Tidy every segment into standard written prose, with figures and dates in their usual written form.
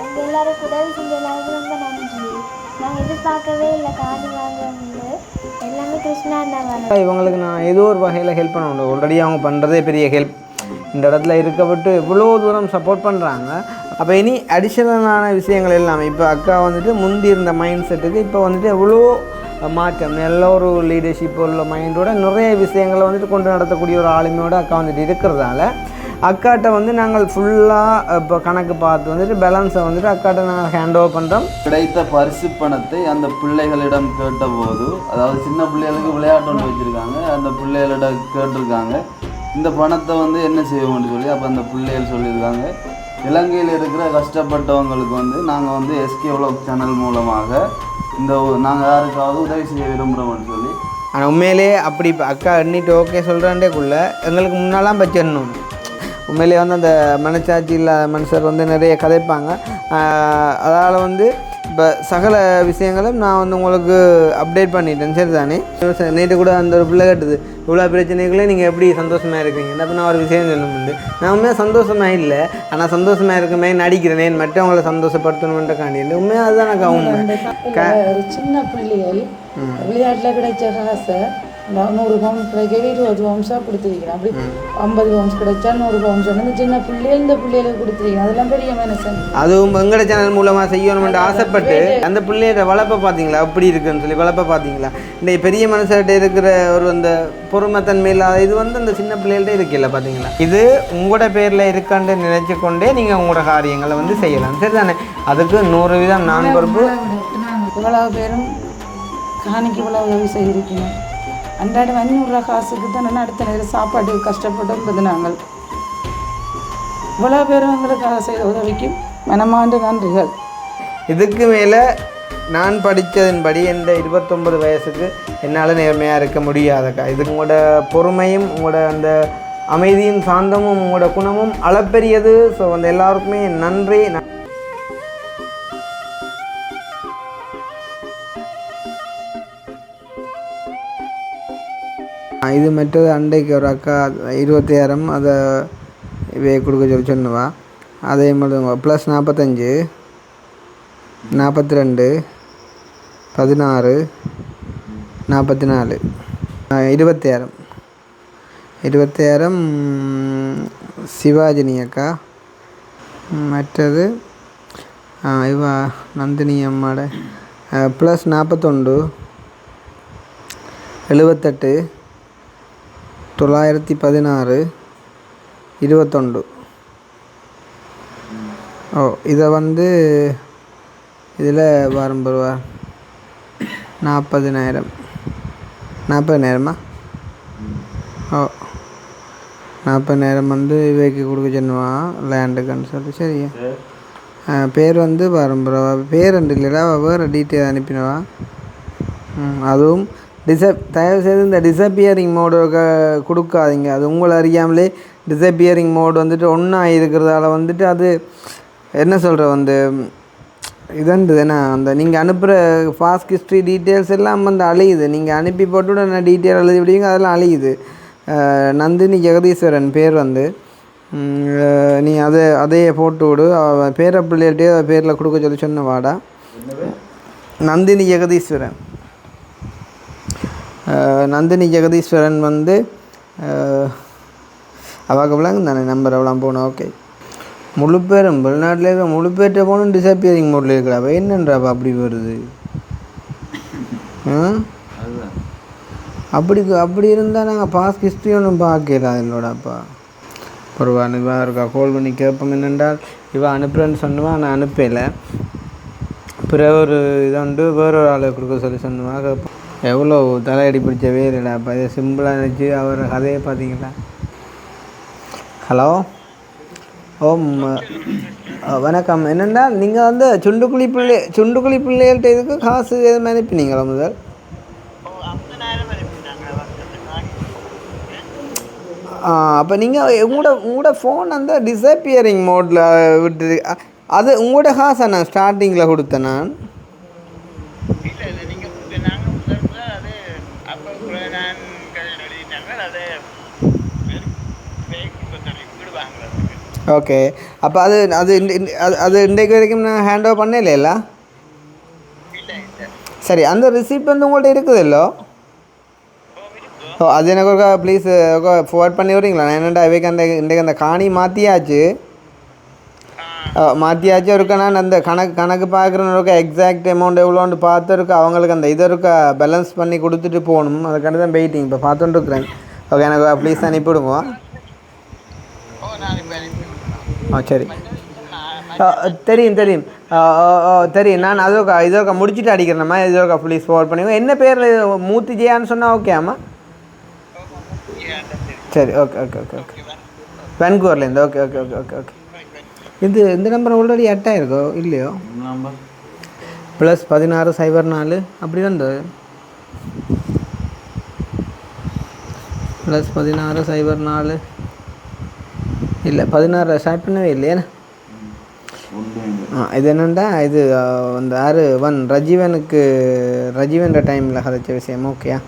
எங்கள் எல்லாருக்கும் உதவி செஞ்ச எல்லாருக்கும் ரொம்ப நன்றி. நாங்கள் எதிர்பார்க்கவே இல்லை காணி வாங்கன்னு. எல்லாமே கிருஷ்ணா இருந்தாங்க. இவங்களுக்கு நான் ஏதோ ஒரு வகையில் ஹெல்ப் பண்ண முடியும். ஆல்ரெடி அவங்க பண்ணுறதே பெரிய ஹெல்ப். இந்த இடத்துல இருக்கப்பட்டு இவ்வளோ தூரம் சப்போர்ட் பண்ணுறாங்க. அப்போ இனி அடிஷ்னலான விஷயங்கள் எல்லாமே இப்போ அக்கா வந்துட்டு முந்தி இருந்த மைண்ட் செட்டுக்கு இப்போ வந்துட்டு எவ்வளோ மாற்றம், நல்ல ஒரு லீடர்ஷிப் உள்ள மைண்டோட நிறைய விஷயங்களை வந்துட்டு கொண்டு நடத்தக்கூடிய ஒரு ஆளுமையோட அக்கா வந்துட்டு இருக்கிறதால அக்காட்ட வந்து நாங்கள் ஃபுல்லாக இப்போ கணக்கு பார்த்து வந்துட்டு பேலன்ஸை வந்துட்டு அக்காட்ட நாங்கள் ஹேண்ட் ஓவர் பண்ணுறோம். கிடைத்த பரிசு பணத்தை அந்த பிள்ளைகளிடம் கேட்டபோது, அதாவது சின்ன பிள்ளைகளுக்கு விளையாட்டு ஒன்று வச்சுருக்காங்க, அந்த பிள்ளைகளிடம் கேட்டிருக்காங்க இந்த பணத்தை வந்து என்ன செய்வோம்னு சொல்லி. அப்போ அந்த பிள்ளைகள் சொல்லியிருக்காங்க, இலங்கையில் இருக்கிற கஷ்டப்பட்டவங்களுக்கு வந்து நாங்கள் வந்து எஸ்கே விலாக் சேனல் மூலமாக இந்த நாங்கள் யாருக்காவது உதவி செய்ய விரும்புகிறோம்னு சொல்லி. ஆனால் உண்மையிலே அப்படி இப்போ அக்கா எண்ணிட்டு ஓகே சொல்கிறாண்டேக்குள்ளே எங்களுக்கு முன்னாலாம் பச்சிடணும். உண்மையிலே வந்து அந்த மனச்சாட்சி இல்லாத மனுஷர் வந்து நிறைய கதைப்பாங்க. அதால் வந்து இப்போ சகல விஷயங்களும் நான் வந்து உங்களுக்கு அப்டேட் பண்ணிட்டேன். சரி தானே? நேற்று கூட அந்த ஒரு பிள்ளை கட்டுது, இவ்வளோ பிரச்சனைகளே நீங்கள் எப்படி சந்தோஷமாக இருக்கீங்க. அப்போ நான் ஒரு விஷயம் சொல்லணும்ண்டு, நான் உண்மையாக சந்தோஷமாக இல்லை, ஆனால் சந்தோஷமாக இருக்குமே நடிக்கிறேன் மற்றவங்களை சந்தோஷப்படுத்தணுன்றக்காண்டி இல்லை. உண்மையாக அதுதான் எனக்கு ஒரு சின்ன பிள்ளைகள் விளையாட்டில் கிடைச்ச காசை 100 பவுன்ஸ் கிடைக்கவே 20 பவுன்ஸாக கொடுத்துருக்கணும். அப்படி 50 பவுன்ஸ் கிடைச்சா 100 பவுன்ஸ் வந்து சின்ன பிள்ளைகள் இந்த பிள்ளைகளுக்கு கொடுத்துருக்கணும். அதெல்லாம் பெரிய மனசன். அதுவும் எங்கட சேனல் மூலமாக செய்யணும்னு ஆசைப்பட்டு அந்த பிள்ளையோட வளர்ப்பை பார்த்தீங்களா அப்படி இருக்குன்னு சொல்லி வளர்ப்பை பார்த்தீங்களா. இந்த பெரிய மனுஷர்கிட்ட இருக்கிற ஒரு அந்த பொறுமைத்தன்மை இல்லாத இது வந்து அந்த சின்ன பிள்ளைகள்கிட்ட இருக்கில்ல பார்த்தீங்களா. இது உங்களோட பேரில் இருக்கான்னு நினைச்சு கொண்டே நீங்கள் உங்களோட காரியங்களை வந்து செய்யலாம். சரி தானே? அதுக்கு 100% நான் பொறுப்பு. இவ்வளவு பேரும் காணிக்கு இவ்வளவு உதவி செய்திருக்கணும். அன்றாட 500 காசுக்கு தான் அடுத்த நேரம் சாப்பாடு கஷ்டப்பட்டு நாங்கள் இவ்வளோ பேரும் எங்களுக்கு செய்த உதவிக்கு மனமார்ந்த நன்றிகள். இதுக்கு மேலே நான் படித்ததின்படி இந்த 29 வயசுக்கு என்னால் நேர்மையாக இருக்க முடியாதக்கா. இது உங்களோட பொறுமையும் உங்களோட அந்த அமைதியும் சாந்தமும் உங்களோட குணமும் அளப்பெரியது. ஸோ அந்த எல்லாருக்குமே நன்றி. இது மற்றது அண்டைக்கு ஒரு அக்கா 25,000 அதை கொடுக்க சொல்லி சொன்னுவா. அதே மாதிரி ப்ளஸ் 45 42 16 44 20,000 சிவாஜினி அக்கா. மற்றது இவா நந்தினி அம்மாட ப்ளஸ் 41 78 916 21. ஓ இதை வந்து இதில் வரும்பருவா 40,000 ஓ 40,000 வந்து இவைக்கு கொடுக்க சொன்னுவான் லேண்டுக்குன்னு சொல்லி. சரியா? பேர் வந்து வரும்பருவா பேர் ரெண்டு இல்லைடா வேறு டீட்டெயில் அனுப்பினவா. அதுவும் தயவு செய்து இந்த டிஸப்பியரிங் மோடு கொடுக்காதீங்க. அது உங்களை அறியாமலே டிஸப்பியரிங் மோடு வந்துட்டு ஒன்றா இருக்கிறதால வந்துட்டு அது என்ன சொல்கிற வந்து இதன்றது அந்த நீங்கள் அனுப்புகிற ஃபாஸ்ட் ஹிஸ்ட்ரி டீட்டெயில்ஸ் எல்லாம் வந்து அழியுது. நீங்கள் அனுப்பி போட்டு என்ன டீட்டெயில் எழுதி விடுவீங்க, அதெல்லாம் அழியுது. நந்தினி ஜெகதீஸ்வரன் பேர் வந்து நீ அதையே போட்டு விடு. பேர பிள்ளைகிட்டே பேரில் கொடுக்க சொல்லி சொன்ன வாடா. நந்தினி ஜெகதீஸ்வரன் வந்து அவாக்கெல்லாம் தானே நம்பர் எவ்வளோ போனோம். ஓகே முழு பேரும் வெளிநாட்டில் இருக்கிற முழு பேர்கிட்ட போகணும் டிஸப்பியரிங் மோடில் இருக்கிறாப்பா. என்னன்றாப்பா அப்படி வருது? அப்படி இருந்தால் நாங்கள் பாஸ்ட் ஹிஸ்ட்ரி ஒன்றும் பார்க்கலாம் என்னோடப்பா. ஒரு இவா இருக்கா கால் பண்ணி கேட்போம் என்னென்றால் இவன் அனுப்புகிறேன்னு சொன்னுவான். நான் அனுப்பலை. பிறகு ஒரு இதை வந்து வேறொரு ஆளை கொடுக்க சொல்லி சொன்னுவான். கேட்போம் எவ்வளோ தலையடி பிடிச்ச வேறுடாப்பா. இதை சிம்பிளாக நினச்சி அவர் கதையை பார்த்தீங்களா. ஹலோ ஓம் வணக்கம். என்னென்னா நீங்கள் வந்து சுண்டுக்குழி பிள்ளைகள்கிட்ட இதுக்கு காசு எதுவும் அனுப்பினீங்களா முதல்? அப்போ நீங்கள் உங்களோட ஃபோன் அந்த டிஸப்பியரிங் மோடில் விட்டு அது உங்களோட காசை நான் ஸ்டார்டிங்கில் கொடுத்தேன். நான் ஓகே. அப்போ அது அது அது இன்றைக்கு வரைக்கும் நான் ஹேண்ட் ஓவர் பண்ணல. சரி, அந்த ரிசிப்ட் வந்து உங்கள்கிட்ட இருக்குதுல்லோ? ஓ, அது எனக்கு ஒருக்கா ப்ளீஸ் ஃபார்வர்ட் பண்ணி விட்றீங்களா? நான் என்னென்னா இவைக்கு இன்றைக்கு அந்த காணி மாற்றியாச்சு. ஒருக்கா நான் அந்த கணக்கு பார்க்குறேன்னு இருக்கா எக்ஸாக்ட் அமௌண்ட் எவ்வளோன்னு பார்த்து இருக்கா அவங்களுக்கு அந்த இதை இருக்கா பேலன்ஸ் பண்ணி கொடுத்துட்டு போகணும். அதுக்காண்டி தான் வெயிட்டிங் இப்போ பார்த்துட்டுருக்குறேன். ஓகே, எனக்கு ப்ளீஸ் அனுப்பிவிடுங்க. சரி. தெரியும் தெரியும். நான் இதோக்கா முடிச்சுட்டு அடிக்கிறேன்மா. இதோக்கா ப்ளீஸ் ஃபார்வர்ட் பண்ணிடுங்க. என்ன பேர் மூர்த்தி ஜெயான்னு சொன்னால் ஓகே ஆமா? சரி, ஓகே. வென்கூவர்லேருந்து. ஓகே. இந்த நம்பர் ஆல்ரெடி ஆட் ஆகிருக்கோ இல்லையோ? நம்பர் +1604 அப்படி வந்தது. +1604 இல்லை 16 ஸ்டார்ட் பண்ணவே இல்லையே. இது என்னென்னா இது அந்த 6 ரஜீவன்ற டைமில் கதைச்ச விஷயம். ஓகேயா?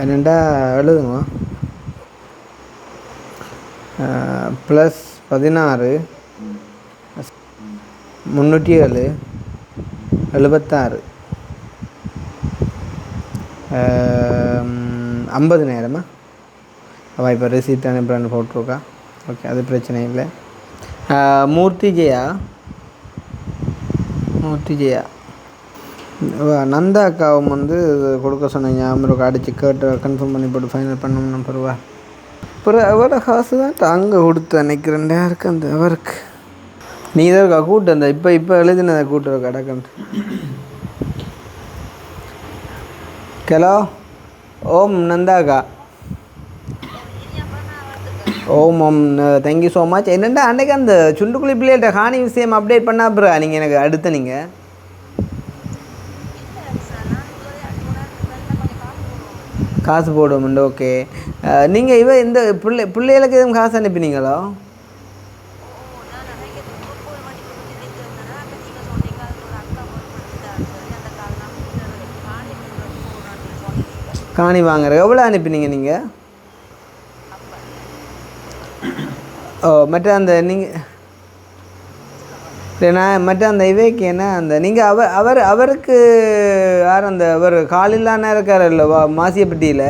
என்னென்னா எழுதுங்க. +16 307 76 50 நேரமா? அவள் இப்போ ரிசீப்ட் அனுப்புகிறான்னு போட்டிருக்கா. ஓகே, அது பிரச்சனை இல்லை. மூர்த்தி ஜெயா நந்தா அக்காவும் வந்து கொடுக்க சொன்னீங்க. அவருக்கு அடித்து கேட்டு கன்ஃபார்ம் பண்ணி போட்டு ஃபைனல் பண்ணணும்னு பரவா. அப்புறம் அவரோட காசு தான் அங்கே கொடுத்து நினைக்கிறேன் யாருக்கு அந்த அவருக்கு. நீ தான் இருக்கா கூட்டு அந்த இப்போ எழுதினதை கூட்டு இருக்கா டக்குன்ட்டு. ஹலோ, ஓம் நந்தாக்கா. ஓம் தேங்க்யூ ஸோ மச். என்னென்னா அன்றைக்கி அந்த சுண்டுக்குழி பிள்ளைகிட்ட ஹானி விஷயம் அப்டேட் பண்ணா அப்புறம் நீங்கள் எனக்கு அடுத்த நீங்கள் காசு போடுவோம்ண்டு. ஓகே, நீங்கள் இந்த பிள்ளைகளுக்கு எதுவும் காசு அனுப்பினீங்களோ? காணி வாங்குற எவ்வளோ அனுப்பினீங்க நீங்கள்? மற்ற அந்த நீங்கள் நான் மற்ற அந்த இவைக்கு என்ன அந்த நீங்கள் அவருக்கு யார் அந்த அவர் காலில்லான இருக்கார் இல்லைவா மாசியப்பட்டியில்?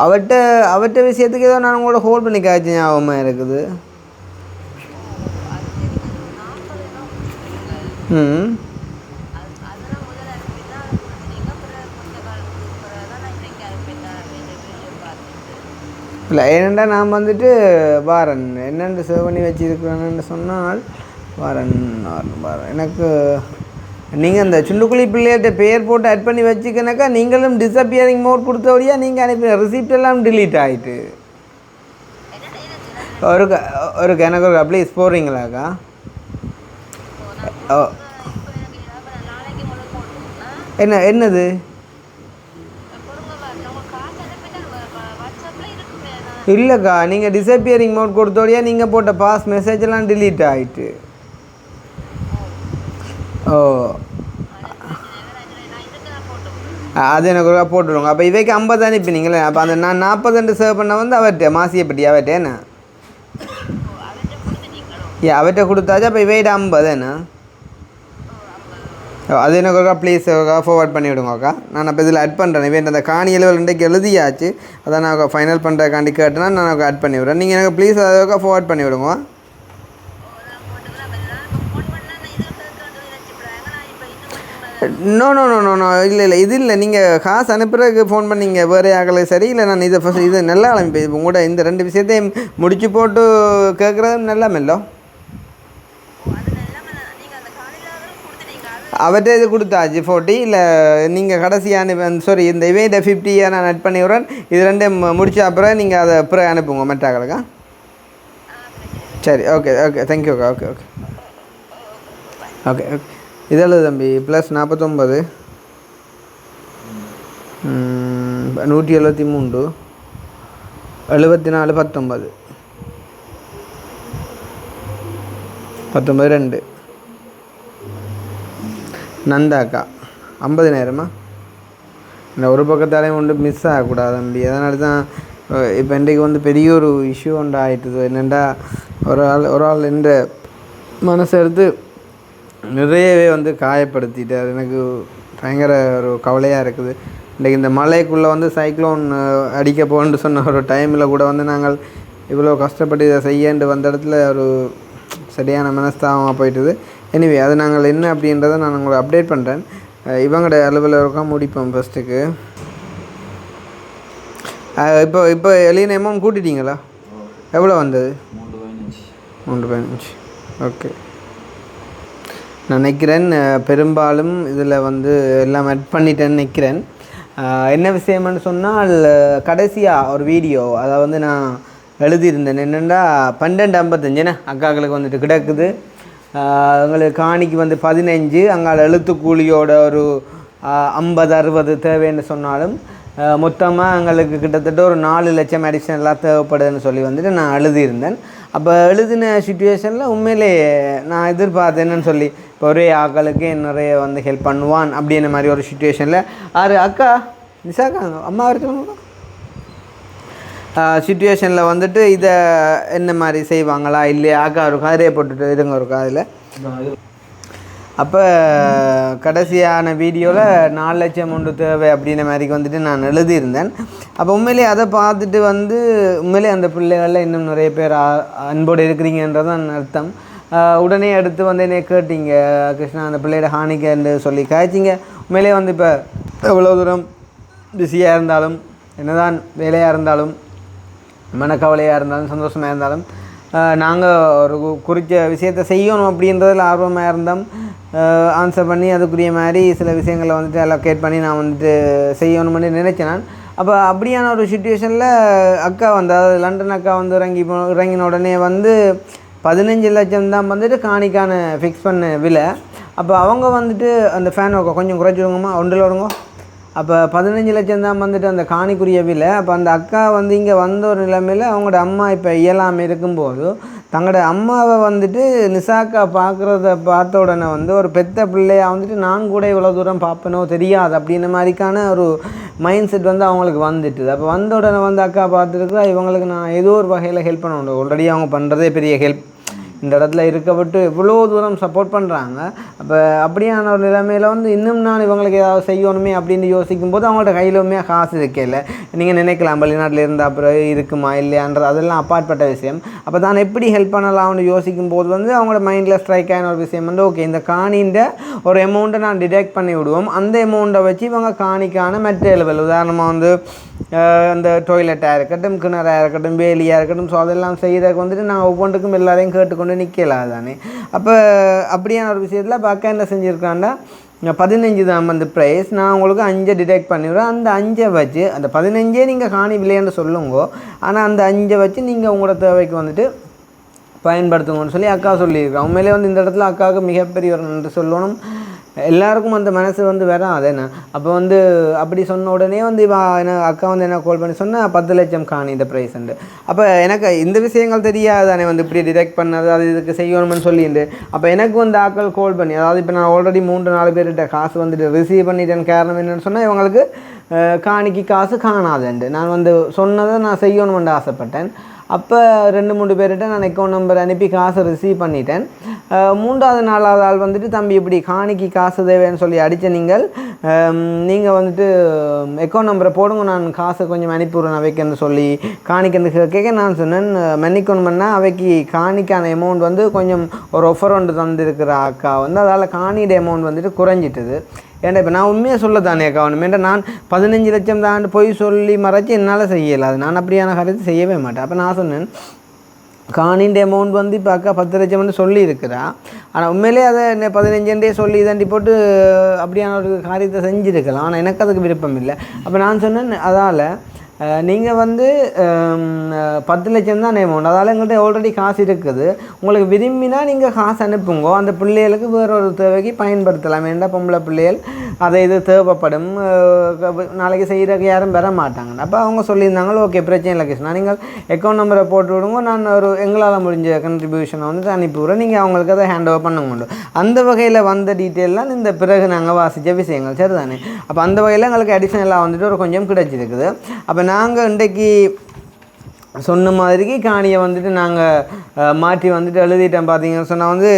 அவர்கிட்ட விஷயத்துக்கு ஏதோ நான் உங்களோட ஹோல்ட் பண்ணி காய்ச்சி ஞாபகமாக இருக்குது. இல்லை ஏனெண்டா நான் வந்துட்டு வாரன் என்னென்று சேவ் பண்ணி வச்சுருக்கிறேன்னு சொன்னால் வாரன் எனக்கு நீங்கள் அந்த சுண்டுக்குழி பிள்ளைகிட்ட பேர் போட்டு ஆட் பண்ணி வச்சுக்கனாக்கா நீங்களும் டிஸப்பியரிங் மோட் கொடுத்தபடியாக நீங்கள் அனுப்பி ரிசிப்ட் எல்லாம் டிலீட் ஆகிட்டு எனக்கு ஒரு ப்ளீஸ் போடுறீங்களாக்கா? என்னது இல்லைக்கா, நீங்கள் டிஸப்பியரிங் மோட் கொடுத்தோடையா நீங்கள் போட்ட பாஸ் மெசேஜெல்லாம் டிலீட் ஆகிட்டு. அது எனக்கு ஒரு போட்டுருவோங்க. அப்போ இவைக்கு 50 அனுப்பினீங்களே, அப்போ அந்த நான் 40 சேவ் பண்ண வந்து அவர்கிட்ட மாசியப்பட்டி அவர்கிட்ட என்ன அவர்கிட்ட கொடுத்தாச்சு. அப்போ இவைகிட்ட 50 என்ன அது எனக்கு ஒருக்கா ப்ளீஸ் ஃபார்வர்ட் பண்ணி விடுங்கக்கா. நான் அப்போ இதில் ஆட் பண்ணுறேன். இவன் அந்த காணி எழுவல் இன்றைக்கு எழுதியாச்சு. அதான் நான் ஃபைனல் பண்ணுறக்காண்டி கேட்டேன்னா நான் ஆட் பண்ணி விடுறேன். நீங்கள் எனக்கு ப்ளீஸ் அதை ஃபார்வர்ட் பண்ணி விடுங்க. நோ இல்லை இது இல்லை. நீங்கள் காசு அனுப்புறதுக்கு ஃபோன் பண்ணிங்க வேறு ஆகலை. சரி இல்லை, நான் இதை ஃபஸ்ட் இது நல்லா ஆரம்பிப்பேன். இப்போ கூட இந்த 2 விஷயத்தையும் முடிச்சு போட்டு கேட்குறது நல்லா மெல்லோ. அவர்கிட்ட இது கொடுத்தாச்சு 40. இல்லை நீங்கள் கடைசியான சாரி இந்த இவெண்ட்டை 50 நான் ஆட் பண்ணி விட்றேன். இது 2 முடிச்ச அப்புறம் நீங்கள் அதை அப்புறம் அனுப்புங்க மெட்டாக்களுக்கா. சரி, ஓகே தேங்க்யூக்கா. ஓகே இதெல்லாம் தம்பி +49 173 74 19 2 நந்தாக்கா 50 நேரமா? இந்த ஒரு பக்கத்தாலையும் ஒன்று மிஸ் ஆகக்கூடாது தம்பி. அதனால தான் இப்போ இன்றைக்கு வந்து பெரிய ஒரு இஷ்யூ ஒன்று ஆகிட்டுது. என்னென்னா ஒரு ஆள் என்ற மனசை எடுத்து நிறையவே வந்து காயப்படுத்திட்டார். எனக்கு பயங்கர ஒரு கவலையாக இருக்குது. இன்றைக்கி இந்த மலைக்குள்ளே வந்து சைக்ளோன் அடிக்க போகணுன்னு சொன்ன ஒரு டைமில் கூட வந்து நாங்கள் இவ்வளோ கஷ்டப்பட்டு இதை செய்யண்டு வந்த இடத்துல ஒரு சரியான மனஸ்தாபமாக போயிட்டுது. எனிவே அது நாங்கள் என்ன அப்படின்றத நான் உங்களை அப்டேட் பண்ணுறேன். இவங்களோட அலுவலகம் முடிப்போம் ஃபஸ்ட்டுக்கு. இப்போ எலியன் அமௌண்ட் கூட்டிட்டீங்களா? எவ்வளோ வந்தது? 315. ஓகே, நான் நினைக்கிறேன் பெரும்பாலும் இதில் வந்து எல்லாம் ஆட் பண்ணிட்டேன்னு நினைக்கிறேன். என்ன விஷயம்னு சொன்னால் கடைசியாக ஒரு வீடியோ அதை வந்து நான் எழுதியிருந்தேன். என்னென்னா 12:55 அக்காக்களுக்கு வந்துட்டு கிடக்குது. எங்களுக்கு காணிக்கு வந்து 15, அங்கால எழுத்துக்கூலியோட ஒரு 50-60 தேவைன்னு சொன்னாலும் மொத்தமாக எங்களுக்கு கிட்டத்தட்ட ஒரு 4 லட்சம் அடிஷ்னலாக தேவைப்படுதுன்னு சொல்லி வந்துட்டு நான் எழுதியிருந்தேன். அப்போ எழுதின சுச்சுவேஷனில் உண்மையிலே நான் எதிர்பார்த்தேன் என்னன்னு சொல்லி, இப்போ ஒரே ஆக்களுக்கு நிறைய வந்து ஹெல்ப் பண்ணுவான் அப்படின்ற மாதிரி ஒரு சுச்சுவேஷனில் அக்கா நிஷாக்கா அம்மா இருக்கணும் சுச்சுவேஷனில் வந்துட்டு இதை என்ன மாதிரி செய்வாங்களா இல்லையா அக்கா ஒரு கதிரையை போட்டுட்டு இருங்க ஒரு காதில். அப்போ கடைசியான வீடியோவில் 4 லட்சம் ஒன்று தேவை அப்படின்ற மாதிரிக்கு வந்துட்டு நான் எழுதியிருந்தேன். அப்போ உண்மையிலே அதை பார்த்துட்டு வந்து உண்மையிலே அந்த பிள்ளைகளில் இன்னும் நிறைய பேர் அன்போடு இருக்கிறீங்கன்றதான் அர்த்தம். உடனே எடுத்து வந்து என்னை கேட்டீங்க, கிருஷ்ணா அந்த பிள்ளையோட ஹானிக்கன்னு சொல்லி காய்ச்சிங்க. உண்மையிலே வந்து இப்போ எவ்வளோ தூரம் பிஸியாக இருந்தாலும், என்னதான் வேலையாக இருந்தாலும், மனக்கவலையாக இருந்தாலும், சந்தோஷமாக இருந்தாலும், நாங்கள் ஒரு குறித்த விஷயத்தை செய்யணும் அப்படின்றதில் ஆர்வமாக இருந்தோம். ஆன்சர் பண்ணி அதுக்குரிய மாதிரி சில விஷயங்களை வந்துட்டு அலோகேட் பண்ணி நான் வந்துட்டு செய்யணும்னு நினச்சேன் நான். அப்போ அப்படியான ஒரு சுச்சுவேஷனில் அக்கா வந்து அதாவது லண்டன் அக்கா வந்து இறங்கின உடனே வந்து 15 லட்சம் தான் வந்துட்டு காணிக்கான ஃபிக்ஸ் பண்ண விலை. அப்போ அவங்க வந்துட்டு அந்த ஃபேன் கொஞ்சம் குறைச்சிடுங்கம்மா ஒன்றில் வருங்க. அப்போ 15 லட்சம் தான் வந்துட்டு அந்த காணிக்குரிய விலை. அப்போ அந்த அக்கா வந்து இங்கே வந்த ஒரு நிலைமையில் அவங்களோட அம்மா இப்போ இயலாமல் இருக்கும்போது தங்களோட அம்மாவை வந்துட்டு நிஷாக்கா பார்க்குறத பார்த்த உடனே வந்து ஒரு பெத்த பிள்ளையாக வந்துட்டு நான் கூட இவ்வளோ தூரம் பார்ப்பனோ தெரியாது அப்படின்ற மாதிரிக்கான ஒரு மைண்ட் செட் வந்து அவங்களுக்கு வந்துட்டுது. அப்போ வந்த உடனே வந்து அக்கா பார்த்துருக்குறா இவங்களுக்கு நான் ஏதோ ஒரு வகையில் ஹெல்ப் பண்ண உண்டு. ஆல்ரெடி அவங்க பண்ணுறதே பெரிய ஹெல்ப். இந்த இடத்துல இருக்கப்பட்டு இவ்வளோ தூரம் சப்போர்ட் பண்ணுறாங்க. அப்போ அப்படியான ஒரு நிலைமையில் வந்து இன்னும் நான் இவங்களுக்கு ஏதாவது செய்யணுமே அப்படின்னு யோசிக்கும்போது அவங்கள்ட்ட கையிலுமே காசு இருக்கல. நீங்கள் நினைக்கலாம் வெளிநாட்டில் இருந்தால் அப்புறம் இருக்குமா இல்லையான்றது அதெல்லாம் அப்பாற்பட்ட விஷயம். அப்போ தான் எப்படி ஹெல்ப் பண்ணலாம்னு யோசிக்கும்போது வந்து அவங்களோட மைண்டில் ஸ்ட்ரைக் ஆன ஒரு விஷயம் வந்து ஓகே இந்த காணின்ற ஒரு அமௌண்ட்டை நான் டிடெக்ட் பண்ணி விடுவோம். அந்த அமௌண்ட்டை வச்சு இவங்க காணிக்கான மெட்டீரியல் உதாரணமாக வந்து அந்த டொய்லெட்டாக இருக்கட்டும், கிணறாக இருக்கட்டும், வேலியாக இருக்கட்டும், ஸோ அதெல்லாம் செய்கிறதுக்கு வந்துட்டு நான் ஒவ்வொன்றுக்கும் எல்லாரையும் கேட்டுக்கொண்டு நிற்கலாம் தானே. அப்போ அப்படியான ஒரு விஷயத்தில் பார்க்க என்ன செஞ்சுருக்காண்டா 15 தான் வந்து ப்ரைஸ். நான் உங்களுக்கு 5 டிடெக்ட் பண்ணிவிடுறேன். அந்த 5 வச்சு அந்த 15 நீங்கள் காணி விலைன்னு சொல்லுங்க. ஆனால் அந்த 5 வச்சு நீங்கள் உங்களோட தேவைக்கு வந்துட்டு பயன்படுத்துங்கன்னு சொல்லி அக்கா சொல்லியிருக்கேன். உண்மையிலே வந்து இந்த இடத்துல அக்காவுக்கு மிகப்பெரிய ஒரு நன்றி சொல்லணும். எல்லாருக்கும் அந்த மனசு வந்து வராது என்ன. அப்போ வந்து அப்படி சொன்ன உடனே வந்து என்ன அக்கா வந்து என்ன கால் பண்ணி சொன்னால் 10 லட்சம் காணி இந்த ப்ரைஸ் உண்டு. அப்போ எனக்கு இந்த விஷயங்கள் தெரியாது தானே வந்து இப்படி டிடெக்ட் பண்ணது அது இதுக்கு செய்யணும்னு சொல்லிட்டு. அப்போ எனக்கு வந்து ஆக்கள் கால் பண்ணி அதாவது இப்போ நான் ஆல்ரெடி 3-4 பேர்கிட்ட காசு வந்துட்டு ரிசீவ் பண்ணிட்டேன். காரணம் என்னென்னு சொன்னால் இவங்களுக்கு காணிக்கு காசு காணாதுண்டு. நான் வந்து சொன்னதை நான் செய்யணும்னு ஆசைப்பட்டேன். அப்போ 2-3 பேர்கிட்ட நான் அக்கௌண்ட் நம்பர் அனுப்பி காசை ரிசீவ் பண்ணிட்டேன். 3வது 4வது ஆள் வந்துட்டு தம்பி இப்படி காணிக்கு காசு தேவைன்னு சொல்லி அடித்த நீங்கள் வந்துட்டு அக்கௌண்ட் நம்பரை போடுங்க நான் காசை கொஞ்சம் அனுப்பிவிடுறேன் அவைக்குன்னு சொல்லி காணிக்கு கேட்க நான் சொன்னேன் மன்னிக்கணும் பண்ணால் அவைக்கு காணிக்கான அமௌண்ட் வந்து கொஞ்சம் ஒரு ஆஃபர் ஒன்று தந்துருக்கிற அக்கா வந்து அதால் காணியோட அமௌண்ட் வந்துட்டு குறைஞ்சிட்டுது. ஏன்டா இப்போ நான் உண்மையாக சொல்ல தானே அக்கா ஒன்றுமேட்டா நான் 15 லட்சம் தான் போய் சொல்லி மறைச்சி என்னால் செய்யலை. அது நான் அப்படியான காரியத்தை செய்யவே மாட்டேன். அப்போ நான் சொன்னேன் காணின்ற அமௌண்ட் வந்து இப்போ அக்கா 10 லட்சம்னு சொல்லியிருக்கிறா. ஆனால் உண்மையிலே அதை 15 சொல்லி இதாண்டி போட்டு அப்படியான ஒரு காரியத்தை செஞ்சுருக்கலாம். ஆனால் எனக்கு அதுக்கு விருப்பம் இல்லை. அப்போ நான் சொன்னேன் அதால் நீங்கள் வந்து 10 லட்சம் தான் அமௌண்ட். அதால் எங்கள்கிட்ட ஆல்ரெடி காசு இருக்குது. உங்களுக்கு விரும்பினா நீங்கள் காசு அனுப்புங்க. அந்த பிள்ளைகளுக்கு வேற ஒரு தேவைக்கு பயன்படுத்தலாம். வேண்டாம் பொம்பளை பிள்ளைகள் அதை இது தேவைப்படும் நாளைக்கு செய்கிறதுக்கு யாரும் வர மாட்டாங்க. அப்போ அவங்க சொல்லியிருந்தாங்களோ ஓகே பிரச்சனை இல்லை கிருஷ்ணா நீங்கள் அக்கௌண்ட் நம்பரை போட்டு விடுங்க நான் ஒரு எங்களால் முடிஞ்ச கண்ட்ரிபியூஷனை வந்துட்டு அனுப்பிவிடுறேன் நீங்கள் அவங்களுக்கு அதை ஹேண்ட் ஓவர் பண்ணுங்க. அந்த வகையில் வந்த டீட்டெயிலாம் இந்த பிறகு நாங்கள் வாசித்த விஷயங்கள் சரிதானே. அப்போ அந்த வகையில் எங்களுக்கு அடிஷ்னலாக வந்துட்டு ஒரு கொஞ்சம் கிடைச்சிருக்குது. அப்போ நாங்கள் இன்றைக்கு சொன்ன மாதிரிக்கு காணியை வந்துட்டு நாங்கள் மாற்றி வந்துட்டு எழுதிட்டேன். பார்த்தீங்கன்னு சொன்னால் வந்து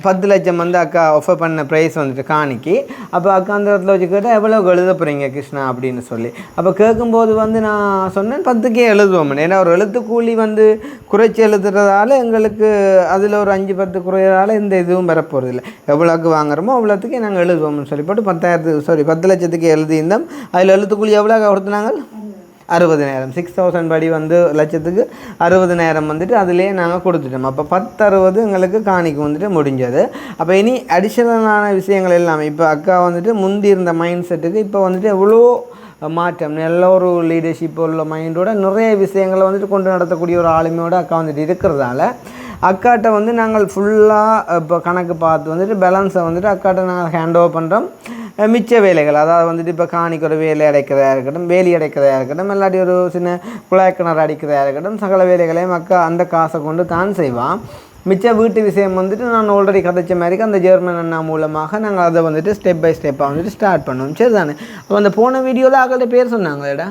10 லட்சம் வந்து அக்கா ஆஃபர் பண்ண ப்ரைஸ் வந்துட்டு காணிக்கு. அப்போ அக்கா அந்த இடத்துல வச்சு கேட்டால் எவ்வளோ எழுத போகிறீங்க கிருஷ்ணா அப்படின்னு சொல்லி. அப்போ கேட்கும்போது வந்து நான் சொன்னேன் 10க்கே எழுதுவோம். ஏன்னா ஒரு எழுத்து கூலி வந்து குறைச்சி எழுதுறதால எங்களுக்கு அதில் ஒரு 5-10 குறையிறதால எந்த இதுவும் வரப்போகிறது இல்லை. எவ்வளோக்கு வாங்குறோமோ அவ்வளோத்துக்கே நாங்கள் எழுதுவோம்னு சொல்லி போட்டு 10 லட்சத்துக்கு எழுதியிருந்தோம். அதில் எழுத்து கூலி எவ்வளோ கொடுத்துனாங்க? 60,000. 6,000 படி வந்து லட்சத்துக்கு 60,000 வந்துட்டு அதிலே நாங்கள் கொடுத்துட்டோம். அப்போ 10-60 எங்களுக்கு காணிக்கு வந்துட்டு முடிஞ்சது. அப்போ இனி அடிஷ்னலான விஷயங்கள் எல்லாமே இப்போ அக்கா வந்துட்டு முந்தி இருந்த மைண்ட் செட்டுக்கு இப்போ வந்துட்டு எவ்வளோ மாற்றம், நல்ல ஒரு லீடர்ஷிப் உள்ள மைண்டோட நிறைய விஷயங்களை வந்துட்டு கொண்டு நடத்தக்கூடிய ஒரு ஆளுமையோட அக்கா வந்துட்டு இருக்கிறதால அக்காட்ட வந்து நாங்கள் ஃபுல்லாக இப்போ கணக்கு பார்த்து வந்துட்டு பேலன்ஸை வந்துட்டு அக்காட்ட நாங்கள் ஹேண்ட் ஓவர் பண்ணுறோம். மிச்ச வேலைகள் அதாவது வந்துட்டு இப்போ காணிக்கு ஒரு வேலை அடைக்கிறதா இருக்கட்டும், வேலி அடைக்கிறதா இருக்கட்டும், இல்லாட்டி ஒரு சின்ன குழாய் கிணறு அடிக்கிறதா இருக்கட்டும், சகல வேலைகளையும் அக்கா அந்த காசை கொண்டு தான் செய்வான். மிச்ச வீட்டு விஷயம் வந்துட்டு நான் ஆல்ரெடி கதைச்ச மாதிரி அந்த ஜெர்மன் அண்ணா மூலமாக நாங்கள் அதை வந்துட்டு ஸ்டெப் பை ஸ்டெப்பாக வந்துட்டு ஸ்டார்ட் பண்ணுவோம். சரி தானே? அப்போ அந்த போன வீடியோவில் அவங்கள்ட்ட பேர் சொன்னாங்களேடா?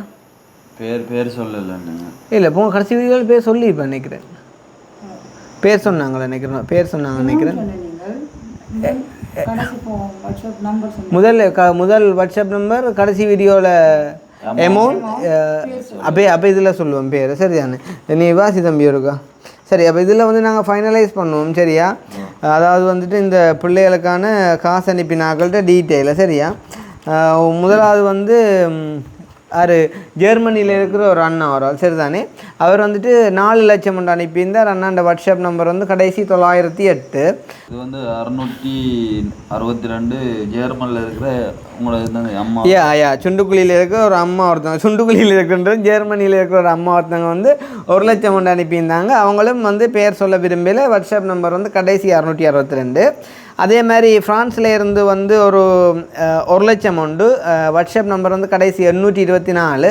பேர் சொல்லலை இல்லை, கடைசி வீடியோவில் பேர் சொல்லி இப்போ நினைக்கிறேன். பேர் சொன்னாங்களே நினைக்கிறேன். பேர் சொன்னாங்க நினைக்கிறேன். முதல் வாட்ஸ்அப் நம்பர், கடைசி வீடியோவில் அமௌண்ட் அப்போ இதில் சொல்லுவோம் பேர். சரிதானே? நீ வாசி தம்பி இருக்கா? சரி, அப்போ இதில் வந்து நாங்கள் ஃபைனலைஸ் பண்ணுவோம். சரியா? அதாவது வந்துட்டு இந்த பிள்ளைகளுக்கான காசு அனுப்பினாக்கள்கிட்ட டீட்டெயிலாக. சரியா? முதலாவது வந்து ஜெர்மனியில் இருக்கிற ஒரு அண்ணா வரால். சரிதானே? அவர் வந்துட்டு 4 லட்சம் கொண்டு அனுப்பியிருந்தார். அண்ணாண்ட வாட்ஸ்அப் நம்பர் வந்து கடைசி 908. இது வந்து 662 ஜெர்மனியில் இருக்கிற உங்களோட அம்மா. சுண்டுக்குழியில் இருக்கிற ஒரு அம்மா ஒருத்தவங்க, சுண்டுக்குழியில் இருக்கிற ஜெர்மனியில் இருக்கிற ஒரு அம்மா ஒருத்தவங்க வந்து 1 லட்சம் கொண்டு அனுப்பியிருந்தாங்க. அவங்களும் வந்து பேர் சொல்ல விரும்பல. வாட்ஸ்அப் நம்பர் வந்து கடைசி 662. அதே மாதிரி ஃப்ரான்ஸில் இருந்து வந்து ஒரு 1 லட்சம் உண்டு. வாட்ஸ்அப் நம்பர் வந்து கடைசி 824.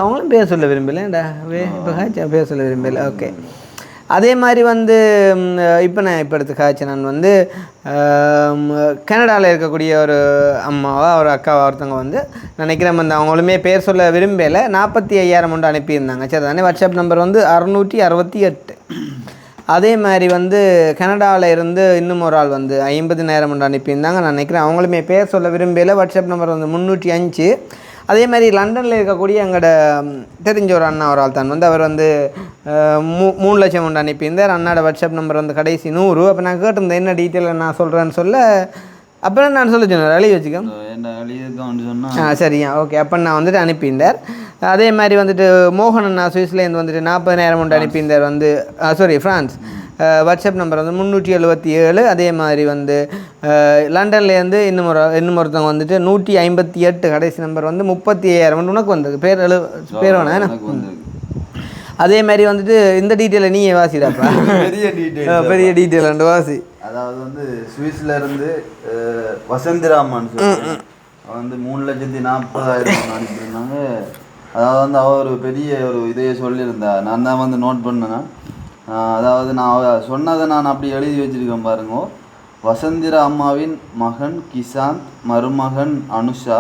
அவங்களும் பேர் சொல்ல விரும்பலைடா. இப்போ பேர் சொல்ல விரும்பலை. ஓகே. அதே மாதிரி வந்து இப்போ எடுத்து காய்ச்சி நான் வந்து கனடாவில் இருக்கக்கூடிய ஒரு அம்மாவா ஒரு அக்காவா ஒருத்தவங்க வந்து நினைக்கிறேன் வந்து அவங்களுமே பேர் சொல்ல விரும்பலை 45,000 உண்டு அனுப்பியிருந்தாங்க. சரி தானே? வாட்ஸ்அப் நம்பர் வந்து 668. அதே மாதிரி வந்து கனடாவில் இருந்து இன்னும் ஒரு ஆள் வந்து 50,000 உண்டு அனுப்பியிருந்தாங்க. நான் நினைக்கிறேன் அவங்களுமே பேர் சொல்ல விரும்பலை. வாட்ஸ்அப் நம்பர் வந்து 305. அதே மாதிரி லண்டனில் இருக்கக்கூடிய எங்களோட தெரிஞ்ச ஒரு அண்ணா ஒரு ஆள் தான் வந்து அவர் வந்து 3 லட்சம் உண்டு அனுப்பியிருந்தார். அண்ணாட வாட்ஸ்அப் நம்பர் வந்து கடைசி 100. அப்போ நான் கேட்டிருந்தேன் என்ன டீட்டெயில் நான் சொல்கிறேன்னு சொல்ல, அப்புறம் நான் சொல்ல சொன்னேன் எழுதி வச்சுக்கேன். சரியா? ஓகே. அப்போ நான் வந்துட்டு அனுப்பியிருந்தார். அதே மாதிரி வந்துட்டு மோகன் அண்ணா சுவிஸ்லேருந்து வந்துட்டு 40,000 உண்டு அனுப்பியிருந்தார் வந்து ஃப்ரான்ஸ். வாட்ஸ்அப் நம்பர் வந்து 377. அதே மாதிரி வந்து லண்டன்லேருந்து இன்னும் ஒருத்தவங்க வந்துட்டு 158. கடைசி நம்பர் வந்து 35,000 உனக்கு வந்தது. பேர் வேணா. அதே மாதிரி வந்துட்டு இந்த டீட்டெயிலை நீயே வாசிடாப்பா. பெரிய டீட்டெயில் ரெண்டு வாசி. அதாவது வந்து சுவிஸ்ல இருந்து வசந்திராமன் வந்து 3,40,000 அனுப்பியிருந்தாங்க. அதாவது வந்து அவர் பெரிய ஒரு இதையே சொல்லியிருந்தா. நான் தான் வந்து நோட் பண்ணேன்னா, அதாவது நான் சொன்னதை நான் அப்படி எழுதி வச்சுருக்கேன் பாருங்க. வசந்திரா அம்மாவின் மகன் கிசாந்த், மருமகன் அனுஷா,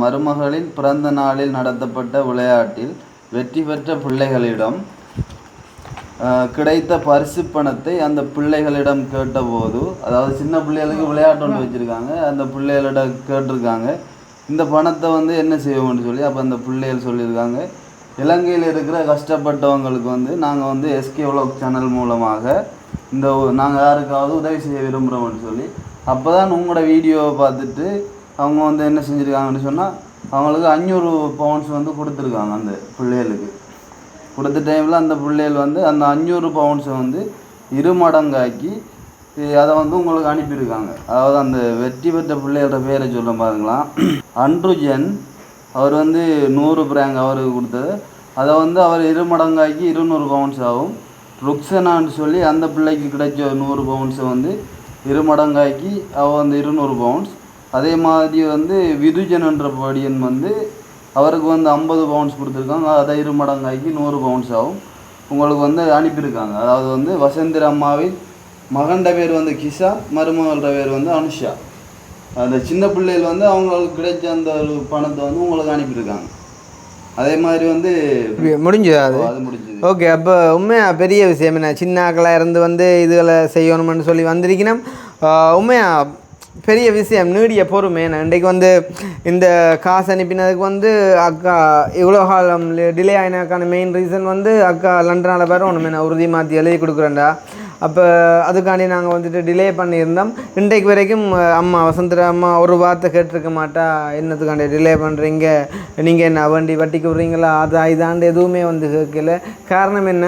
மருமகளின் பிறந்த நாளில் நடத்தப்பட்ட விளையாட்டில் வெற்றி பெற்ற பிள்ளைகளிடம் கிடைத்த பரிசு பணத்தை அந்த பிள்ளைகளிடம் கேட்டபோது, அதாவது சின்ன பிள்ளைகளுக்கு விளையாட்டு ஒன்று வச்சுருக்காங்க, அந்த பிள்ளைகளிடம் கேட்டிருக்காங்க இந்த பணத்தை வந்து என்ன செய்வோம்னு சொல்லி. அப்போ அந்த பிள்ளைகள் சொல்லியிருக்காங்க, இலங்கையில் இருக்கிற கஷ்டப்பட்டவங்களுக்கு வந்து நாங்கள் வந்து எஸ்கே விலாக் சேனல் மூலமாக நாங்கள் யாருக்காவது உதவி செய்ய விரும்புகிறோம்னு சொல்லி. அப்போ தான் உங்களோட வீடியோவை பார்த்துட்டு அவங்க வந்து என்ன செஞ்சுருக்காங்கன்னு சொன்னால் அவங்களுக்கு 500 பவுண்ட்ஸ் வந்து கொடுத்துருக்காங்க. அந்த பிள்ளைகளுக்கு கொடுத்த டைமில் அந்த பிள்ளைகள் வந்து அந்த 500 பவுண்ட்ஸை வந்து 2 மடங்காக்கி அதை வந்து உங்களுக்கு அனுப்பியிருக்காங்க. அதாவது அந்த வெற்றி பெற்ற பிள்ளைகளோட பேரை சொல்ல பாருங்களா. அன்ருஜன் அவர் வந்து 100 பிராங்க் அவருக்கு கொடுத்தது. அதை வந்து அவர் 2 மடங்காக்கி 200 பவுண்ட்ஸ் ஆகும். ருக்ஸனான்னு சொல்லி அந்த பிள்ளைக்கு கிடைச்ச 100 பவுண்ட்ஸை வந்து 2 மடங்காக்கி அவள் வந்து 200 பவுண்ட்ஸ். அதே மாதிரி வந்து விதுஜன்ன்ற படியன் வந்து அவருக்கு வந்து 50 பவுண்ட்ஸ் கொடுத்துருக்காங்க. அதை 2 மடங்காக்கி 100 பவுண்ட்ஸ் ஆகும் உங்களுக்கு வந்து அனுப்பியிருக்காங்க. அதாவது வந்து வசந்திர அம்மாவின் மகன்ட பேர் வந்து கிஷா, மருமகளோட பேர் வந்து அனுஷா. அந்த சின்ன பிள்ளைகள் வந்து அவங்களுக்கு கிடைச்ச அந்த ஒரு பணத்தை வந்து உங்களுக்கு அனுப்பியிருக்காங்க. அதே மாதிரி வந்து முடிஞ்சுது அது. அது முடிஞ்சது. ஓகே, அப்போ உண்மையாக பெரிய விஷயம் என்ன, சின்ன ஆக்களாக இருந்து வந்து இதுகளை செய்யணும்னு சொல்லி வந்திருக்கணும். உண்மையாக பெரிய விஷயம், நீடிய பொறுமை. இன்றைக்கு வந்து இந்த காசு அனுப்பினதுக்கு வந்து அக்கா இவ்வளோ காலம் டிலே ஆகினதுக்கான மெயின் ரீசன் வந்து அக்கா லண்டனால் வேறு ஒன்றுமே நான் உறுதி மாற்றி எழுதி கொடுக்குறேன்டா. அப்போ அதுக்காண்டி நாங்கள் வந்துட்டு டிலே பண்ணியிருந்தோம். இன்றைக்கு வரைக்கும் அம்மா வசந்தரா அம்மா ஒரு வார்த்தை கேட்டிருக்க மாட்டா, என்னத்துக்காண்டி டிலே பண்ணுறீங்க, நீங்கள் என்ன வண்டி வட்டிக்கு விட்றீங்களா, அது இதாண்டு எதுவுமே வந்து கேட்கல. காரணம் என்ன,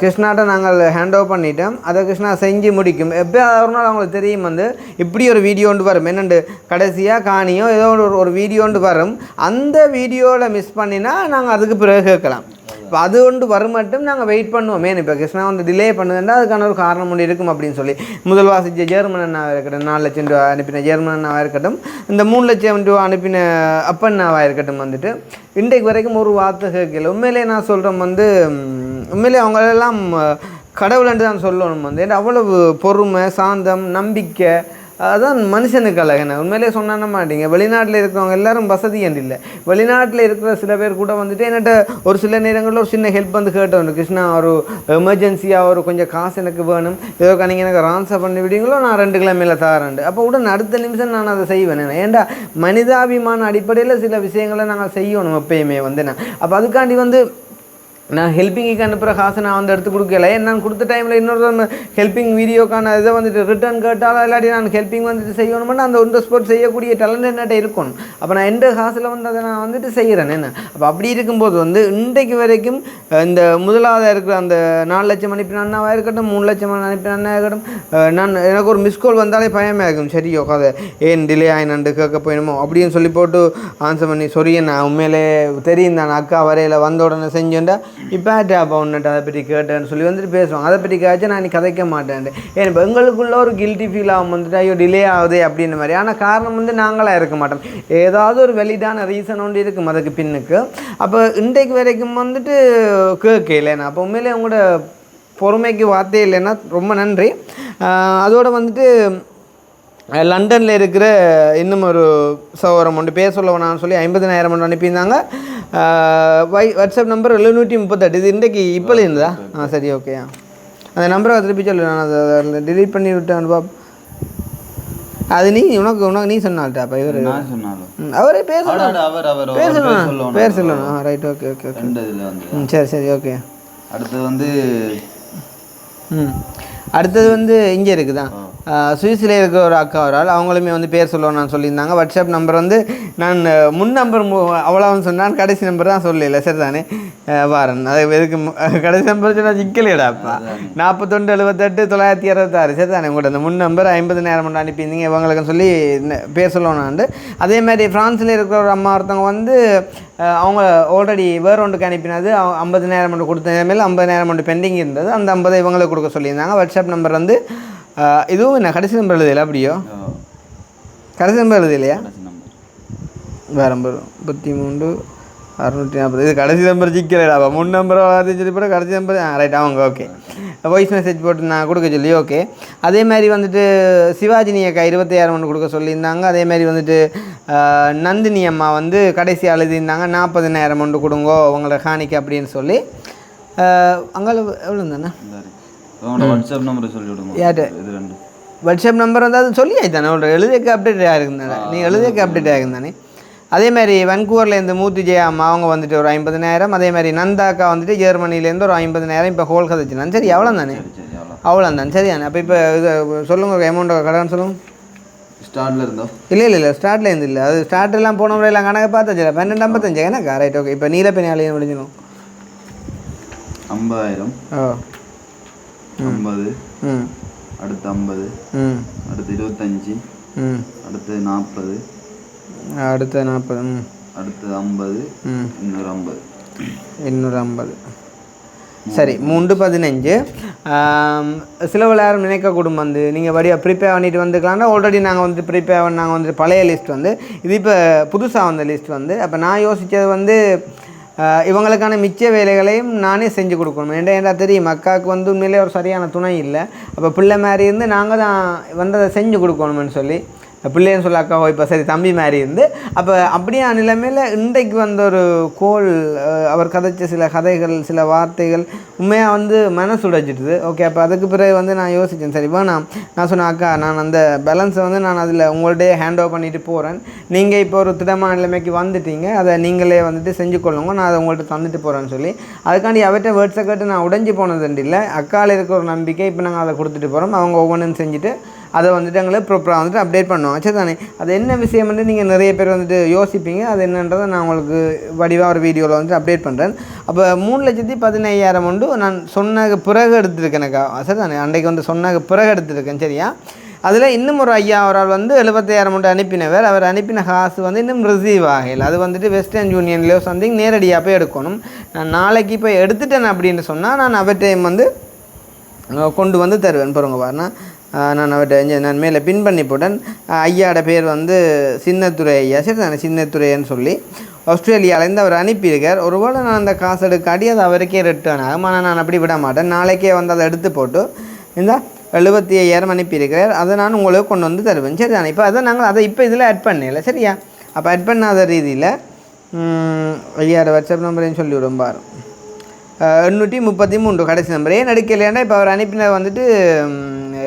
கிருஷ்ணாட்ட நாங்கள் ஹேண்ட் ஓவர் பண்ணிட்டோம். அதை கிருஷ்ணா செஞ்சு முடிக்கும். எப்போ ஒரு நாள் அவங்களுக்கு தெரியும் வந்து இப்படி ஒரு வீடியோண்டு வரும், என்னென்று கடைசியாக காணியோ ஏதோ ஒரு வீடியோண்டு வரும். அந்த வீடியோவில் மிஸ் பண்ணினா நாங்கள் அதுக்கு பிறகு கேட்கலாம். இப்போ அது ஒன்று வரும் மட்டும் நாங்கள் வெயிட் பண்ணுவோம். இப்போ கிருஷ்ணா வந்து டிலே பண்ணுதுன்னா அதுக்கான ஒரு காரணம் ஒன்று இருக்கும் அப்படின்னு சொல்லி. முதல் வாசித்த ஜெர்மன் அண்ணாவாக இருக்கட்டும், 4 லட்சம் ரூபா அனுப்பின ஜெர்மன் அண்ணாவாக இருக்கட்டும், இந்த 3 லட்சம் ரூபா அனுப்பின அப்பண்ணாவாக இருக்கட்டும், வந்துட்டு இன்றைக்கு வரைக்கும் ஒரு வார்த்தை கேட்கல. உண்மையிலே நான் சொல்கிறேன் வந்து உண்மையிலே அவங்களெல்லாம் கடவுள்ன்ட்டு தான் சொல்லணும் வந்து. அவ்வளவு பொறுமை, சாந்தம், நம்பிக்கை, அதுதான் மனுஷனுக்கு அழகுன. உண்மையிலே சொன்ன மாட்டீங்க. வெளிநாட்டில் இருக்கிறவங்க எல்லாரும் வசதி என்று இல்லை. வெளிநாட்டில் இருக்கிற சில பேர் கூட வந்துட்டு என்கிட்ட ஒரு சில நேரங்களில் ஒரு சின்ன ஹெல்ப் வந்து கேட்டோம், கிருஷ்ணா ஒரு எமர்ஜென்சியாக ஒரு கொஞ்சம் காசு எனக்கு வேணும், ஏதோ நீங்கள் எனக்கு ரான்சர் பண்ணி விடுவீங்களோ, நான் 2 கிலோமீட்டர் தாரேன். அப்போ உடனே அடுத்த நிமிஷம் நான் அதை செய்வேன். ஏன்டா மனிதாபிமான அடிப்படையில் சில விஷயங்களை நாங்கள் செய்யணும் எப்பயுமே வந்து. நான் அப்போ அதுக்காண்டி வந்து நான் ஹெல்ப்பிங்க்கு அனுப்புகிற காசை நான் வந்து எடுத்து கொடுக்கல. நான் கொடுத்த டைமில் இன்னொரு ஹெல்ப்பிங் வீடியோக்கான இதை வந்துட்டு ரிட்டர்ன் கேட்டாலும் இல்லாட்டி நான் ஹெல்ப்பிங் வந்துட்டு செய்யணும்னா அந்த ஒன் ஸ்போர்ட் செய்யக்கூடிய டேலண்ட் என்னட்ட இருக்கணும். அப்போ நான் எந்த காசில் வந்து அதை நான் வந்துட்டு செய்கிறேன் என்ன. அப்போ அப்படி இருக்கும்போது வந்து இன்றைக்கு வரைக்கும் இந்த முதலாவதாக இருக்கிற அந்த 4 லட்சம் அனுப்பின அண்ணாவாக இருக்கட்டும், 3 லட்சம் அனுப்பின அண்ணா இருக்கட்டும், நான் எனக்கு ஒரு மிஸ்கால் வந்தாலே பயமே ஆகும். சரியோ கதை ஏன் டிலே ஆகினாண்டு கேட்க போயணுமோ அப்படின்னு சொல்லி போட்டு ஆன்சர் பண்ணி சொரிய நான் உண்மையிலே தெரியும் தான் அக்கா வரையில் வந்த உடனே செஞ்சேன்டா இப்போ அப்போ ஒன்றுட்டு அதை பற்றி கேட்டேன்னு சொல்லி வந்துட்டு பேசுவாங்க. அதை பற்றி கேட்சா நான் கதைக்க மாட்டேன். ஏன் இப்போ எங்களுக்குள்ள ஒரு கில்ட்டி ஃபீல் ஆகும் வந்துட்டு, ஐயோ டிலே ஆகுது அப்படின்ற மாதிரி. ஆனால் காரணம் வந்து நாங்களாக இருக்க மாட்டோம், ஏதாவது ஒரு வெளிடான ரீசன் ஒன்று இருக்கும் அதுக்கு பின்னுக்கு. அப்போ இன்றைக்கு வரைக்கும் வந்துட்டு கேட்கலைண்ணா. அப்போ உண்மையிலே உங்களோட பொறுமைக்கு வார்த்தையே இல்லைன்னா ரொம்ப நன்றி. அதோடு வந்துட்டு லண்டனில் இருக்கிற இன்னும் ஒரு சகோதரம் ஒன்று பேர் சொல்லுவேன் சொல்லி 50,000 ஒன்று அனுப்பியிருந்தாங்க. WhatsApp number 738. இது இன்றைக்கு இப்போல இருந்தா? சரி, ஓகே. அந்த நம்பரை திருப்பி சொல்லு, நான் அதை டிலீட் பண்ணி விட்டேன் பாப். அது நீ உனக்கு நீ சொன்னால்ட்டா அப்போ இவர் அவரே பேர் சொல்லணும், பேர் சொல்லணும். Right, okay okay okay. சரி ஓகே. அடுத்தது வந்து இங்கே இருக்குதான், சுவிஸில் இருக்கிற ஒரு அக்கா ஒரு ஆள், அவங்களுமே வந்து பேர் சொல்லுவோம் நான் சொல்லியிருந்தாங்க. வாட்ஸ்அப் நம்பர் வந்து நான் முன் நம்பர் அவ்வளோன்னு சொன்னான், கடைசி நம்பர் தான் சொல்லல. சரி தானே வாரன், அது எதுக்கு கடைசி நம்பர் சொன்னால் சிக்கலையடாப்பா. 41 78 966. சரி தானே உங்கள்கிட்ட அந்த முன் நம்பர் 50,000 மட்டும் அனுப்பியிருந்தீங்க இவங்களுக்குன்னு சொல்லி பேர் சொல்லணும்னாண்டு. அதே மாதிரி ஃப்ரான்ஸில் இருக்கிற ஒரு அம்மா ஒருத்தவங்க வந்து அவங்க ஆல்ரெடி வேறு ஒன்றுக்கு அனுப்பினது 50,000 மட்டும் கொடுத்த மேலே 50,000 மட்டும் பெண்டிங் இருந்தது. அந்த 50 இவங்களுக்கு கொடுக்க சொல்லியிருந்தாங்க. வாட்ஸ்அப் நம்பர் வந்து இதுவும் என்ன கடைசி நம்பர் எழுதில்ல? அப்படியோ கடைசி நம்பர் எழுதில்லையா? வேறு நம்பர் 33 640. இது கடைசி நம்பர் சிக்கலடாப்பா. முன் நம்பரை சொல்லி போட கடைசி நம்பர் ரைட். அவங்க ஓகே வாய்ஸ் மெசேஜ் போட்டு நான் கொடுக்க சொல்லி ஓகே. அதே மாதிரி வந்துட்டு சிவாஜினி அக்கா 25,000 ஒன்று கொடுக்க சொல்லியிருந்தாங்க. அதே மாதிரி வந்துட்டு நந்தினி அம்மா வந்து கடைசி எழுதியிருந்தாங்க 40,000 ஒன்று கொடுங்கோ உங்களோட காணிக்க அப்படின்னு சொல்லி. அங்கே எவ்வளோ தானே வாட்ஸ்அப் நம்பர் சொல்லி விடுங்க. யார்கிட்ட வாட்ஸ்அப் நம்பர் வந்து அது சொல்லி ஆயிட்டானே உங்களோட எழுதியக்க அப்டேட் ஆகிருந்தானே, நீங்கள் எழுதியக்க அப்டேட் ஆகிருந்தானே. அதே மாதிரி வன்கூவர்லேருந்து மூர்த்தி ஜெயா அம்மா அவங்க வந்துட்டு ஒரு 50,000. அதே மாதிரி நந்தாக்கா வந்துட்டு ஜெர்மனிலேருந்து ஒரு 50,000 இப்போ ஹோல் கதைச்சுனான். சரி அவ்வளோ தானே, அவ்வளோ தானே சரியானே. அப்போ இப்போ இது சொல்லுங்கள் அமௌண்ட்டை கடன் சொல்லுங்கள். ஸ்டார்ட்ல இருந்தோ இல்லை ஸ்டார்ட்லேருந்து இல்லை, அது ஸ்டார்ட்லாம் போன முறை எல்லாம் கணக்கு பார்த்தாச்சு 1255 எனக்கா ரைட் ஓகே. இப்போ நீலப்பெண்ணாலையும் முடிஞ்சிடும் 50,000. 50 அடுத்து 50 அடுத்து 25 அடுத்து 40 அடுத்து 40 அடுத்து 50 இன்னொரு 50 சரி 315. சில யாரும் நினைக்கக்கூடும் வந்து நீங்கள் வழியாக ப்ரிப்பேர் பண்ணிட்டு வந்துக்கலாம்னா ஆல்ரெடி நாங்கள் வந்து ப்ரிப்பேர் நாங்கள் வந்துட்டு பழைய லிஸ்ட் வந்து இது இப்போ புதுசாக வந்த லிஸ்ட் வந்து. அப்போ நான் யோசித்தது வந்து இவங்களுக்கான மிச்ச வேலைகளையும் நானே செஞ்சு கொடுக்கணும். ஏன்டா தெரியும் அக்காவுக்கு வந்து உண்மையிலே ஒரு சரியான துணை இல்லை. அப்போ பிள்ளை மாதிரி இருந்து நாங்கள் தான் வந்து அதை செஞ்சு கொடுக்கணும்னு சொல்லி பிள்ளைன்னு சொல்ல அக்கா இப்போ சரி தம்பி மாதிரி இருந்து அப்போ அப்படியே நிலைமையில் இன்றைக்கு வந்த ஒரு கோல் அவர் கதைச்ச சில கதைகள் சில வார்த்தைகள் உண்மையாக வந்து மனசு உடைச்சிட்டுது. ஓகே, அப்போ அதுக்கு பிறகு வந்து நான் யோசித்தேன், சரி நான் சொன்னேன் அக்கா நான் அந்த பேலன்ஸை வந்து நான் அதில் உங்கள்கிட்டயே ஹேண்ட் ஓவர் பண்ணிட்டு போகிறேன், நீங்கள் இப்போ ஒரு திடமான நிலைமைக்கு வந்துட்டீங்க, அதை நீங்களே வந்துட்டு செஞ்சு கொள்ளுங்க, நான் அதை உங்கள்கிட்ட தந்துட்டு போகிறேன்னு சொல்லி அதுக்காண்டி அவர்கிட்ட வேர்ட்ஸை கேட்டு நான் உடைஞ்சி போனதுண்டு இல்லை. அக்காவில் இருக்க ஒரு நம்பிக்கை இப்போ நாங்கள் அதை கொடுத்துட்டு போகிறோம். அவங்க ஒவ்வொன்றும் செஞ்சுட்டு அதை வந்துட்டு எங்களை ப்ராப்பராக வந்துட்டு அப்டேட் பண்ணுவோம். சரி தானே, அது என்ன விஷயம் வந்து நீங்கள் நிறைய பேர் வந்துட்டு யோசிப்பீங்க, அது என்னன்றதை நான் உங்களுக்கு வடிவாக ஒரு வீடியோவில் வந்துட்டு அப்டேட் பண்ணுறேன். அப்போ 3,15,000 உண்டு நான் சொன்ன பிறகு எடுத்துருக்கேனக்கா. சரி தானே, அன்றைக்கு வந்து சொன்ன பிறகு எடுத்துருக்கேன். சரியா, அதில் இன்னும் ஒரு ஐயா அவரால் வந்து 75,000 மட்டும் அனுப்பினவர். அவர் அனுப்பின காசு வந்து இன்னும் ரிசீவ் ஆகலை. அது வந்துட்டு வெஸ்டர்ன் யூனியன்லேயோ சம்திங் நேரடியாக போய் எடுக்கணும். நான் நாளைக்கு போய் எடுத்துட்டேன் அப்படின்னு சொன்னால் நான் அவர்டைம் வந்து கொண்டு வந்து தருவேன். பாருங்க பாருன்னா நான் அவர்கிட்ட நான் மேலே பின் பண்ணி போட்டேன். ஐயாவோட பேர் வந்து சின்னத்துறை ஐயா. சரி தானே, சின்னத்துறைன்னு சொல்லி ஆஸ்திரேலியாவிலேருந்து அவர் அனுப்பியிருக்கார். ஒருவேளை நான் அந்த காசு எடுக்காட்டி அது அவருக்கே ரிட்டர்ன் ஆகும். ஆனால் நான் அப்படி விட மாட்டேன். நாளைக்கே வந்து அதை எடுத்து போட்டு இந்த 75,000 அனுப்பியிருக்கிறார். அதை நான் உங்களுக்கு கொண்டு வந்து தருவேன். சரி தானே, இப்போ அதை நாங்கள் அதை இப்போ இதில் ஆட் பண்ணல. சரியா, அப்போ ஆட் பண்ணாத ரீதியில் ஐயாவோட வாட்ஸ்அப் நம்பரையும் சொல்லி விடும் பாரு, 833 கடைசி நம்பர். ஏன் எடுக்கலையாண்டா இப்போ அவர் அனுப்பினது வந்துட்டு